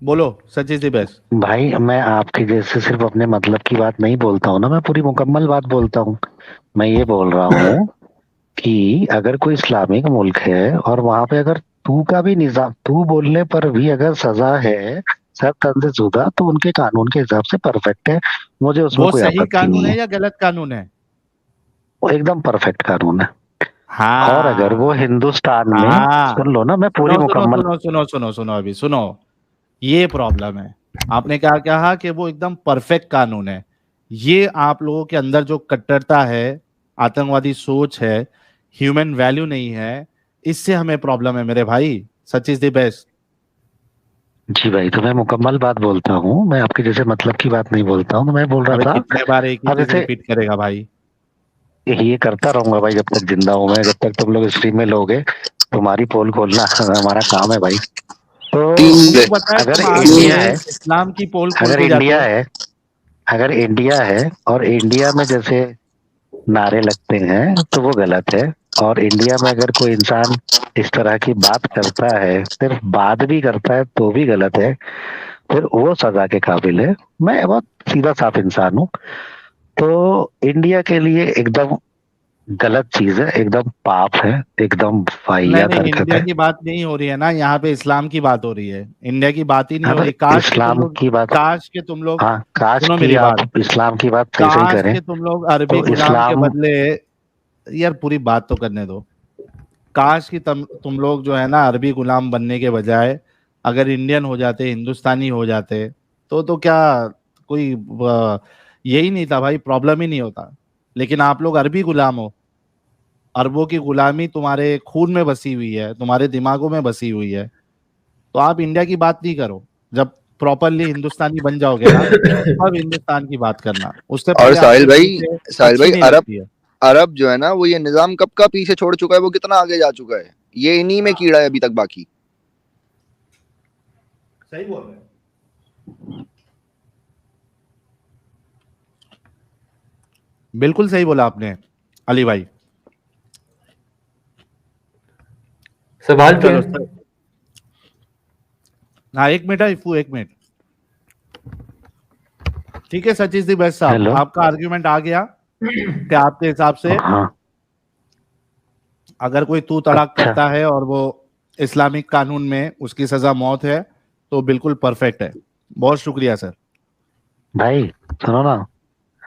बोलो, सच इज द बेस्ट। भाई मैं आपके जैसे सिर्फ अपने मतलब की बात नहीं बोलता हूँ ना, मैं पूरी मुकम्मल बात बोलता हूँ। मैं ये बोल रहा हूँ कि अगर कोई इस्लामिक मुल्क है और वहां पे अगर तू का भी निजाम, तू बोलने पर भी अगर सजा है सर तन से जुदा, तो उनके कानून के हिसाब से परफेक्ट है, मुझे उसमें वो कोई सही आपत्ति कानून नहीं है है। या गलत कानून है? वो एकदम परफेक्ट कानून है। और अगर वो हाँ हिंदुस्तान में, हाँ, सुन लो ना, मैं पूरी सुनो सुनो मुकम्मल, सुनो सुनो सुनो सुनो, अभी सुनो, ये प्रॉब्लम है। आपने क्या कहा कि वो एकदम परफेक्ट कानून है। ये आप लोगों के अंदर जो कट्टरता है, आतंकवादी सोच है, ह्यूमन वैल्यू नहीं है, इससे हमें प्रॉब्लम है मेरे भाई। सच इज द बेस्ट। जी भाई, तो मैं मुकम्मल बात बोलता हूँ, मैं आपके जैसे मतलब की बात नहीं बोलता हूँ। तो मैं बोल रहा अबे था, कितने बार एक ही अब चीज जैसे रिपीट करेगा भाई? ये करता रहूंगा भाई जब तक जिंदा हूं मैं, जब तक तुम लोग स्ट्रीम में लोगे, तुम्हारी पोल खोलना हमारा काम है भाई। तो तू बता, अगर तुम आज इंडिया से है, इस्लाम की पोल अगर खोलते जाते इंडिया हो? है, अगर इंडिया है और इंडिया में जैसे नारे लगते हैं तो वो गलत है। और इंडिया में अगर कोई इंसान इस तरह की बात करता है, सिर्फ बात भी करता है, तो भी गलत है, फिर वो सजा के काबिल है। मैं बहुत सीधा साफ इंसान हूँ, तो इंडिया के लिए एकदम गलत चीज है, एकदम पाप है, एकदम नहीं वाहियात नहीं, हरकत इंडिया है। की बात नहीं हो रही है ना, यहाँ पे इस्लाम की बात हो रही है, इंडिया की बात ही नहीं हो अगर रही। काश के तुम इस्लाम लोग, की बात, काश के तुम लोग, हाँ काश सुनो की मेरी बात, आप इस्लाम की बात सही सही काश करें, के तुम लोग अरबी तो गुलाम के इस्लाम, बदले, यार पूरी बात तो करने दो। काश की तुम लोग जो है ना, अरबी गुलाम बनने के बजाय अगर इंडियन हो जाते, हिंदुस्तानी हो जाते, तो क्या कोई यही नहीं था भाई, प्रॉब्लम ही नहीं होता। लेकिन आप लोग अरबी गुलाम हो, अरबों की गुलामी तुम्हारे खून में बसी हुई है, तुम्हारे दिमागों में बसी हुई है। तो आप इंडिया की बात नहीं करो, जब प्रॉपरली हिंदुस्तानी बन जाओगे ना तब हिंदुस्तान की बात करना, उससे और पहले साहिल आपके भाई दिल से अच्छी नहीं लगती है। अरब जो है ना वो ये निजाम कब का पीछे छोड़ चुका है, वो कितना आगे जा चुका है, ये इन्हीं में कीड़ा है अभी तक बाकी। सही बोल रहे हैं, बिल्कुल सही बोला आपने अली भाई। सवाल क्या चलो है? सर, हाँ एक मिनट है इफू, एक मिनट। ठीक है सचिश जी बेस्ट साहब, हेलो। आपका आर्ग्यूमेंट आ गया कि आपके हिसाब से हाँ अगर कोई तू तड़ाक अच्छा। करता है और वो इस्लामिक कानून में उसकी सजा मौत है तो बिल्कुल परफेक्ट है। बहुत शुक्रिया सर। भाई सुनो ना,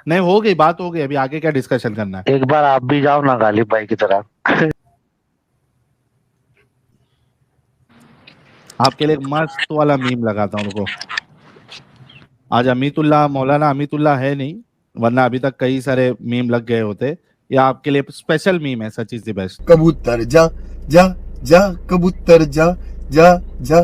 नहीं हो गई बात, हो गई, अभी आगे क्या डिस्कशन करना है? एक बार आप भी जाओ ना गालिब भाई की तरह। आपके लिए एक मस्त वाला मीम लगाता हूँ, रुको। आज अमीतुल्लाह, मौलाना अमीतुल्लाह है नहीं, वरना अभी तक कई सारे मीम लग गए होते। ये आपके लिए स्पेशल मीम है, सचिश दी बेस्ट। कबूतर जा जा जा कबूतर जा जा जा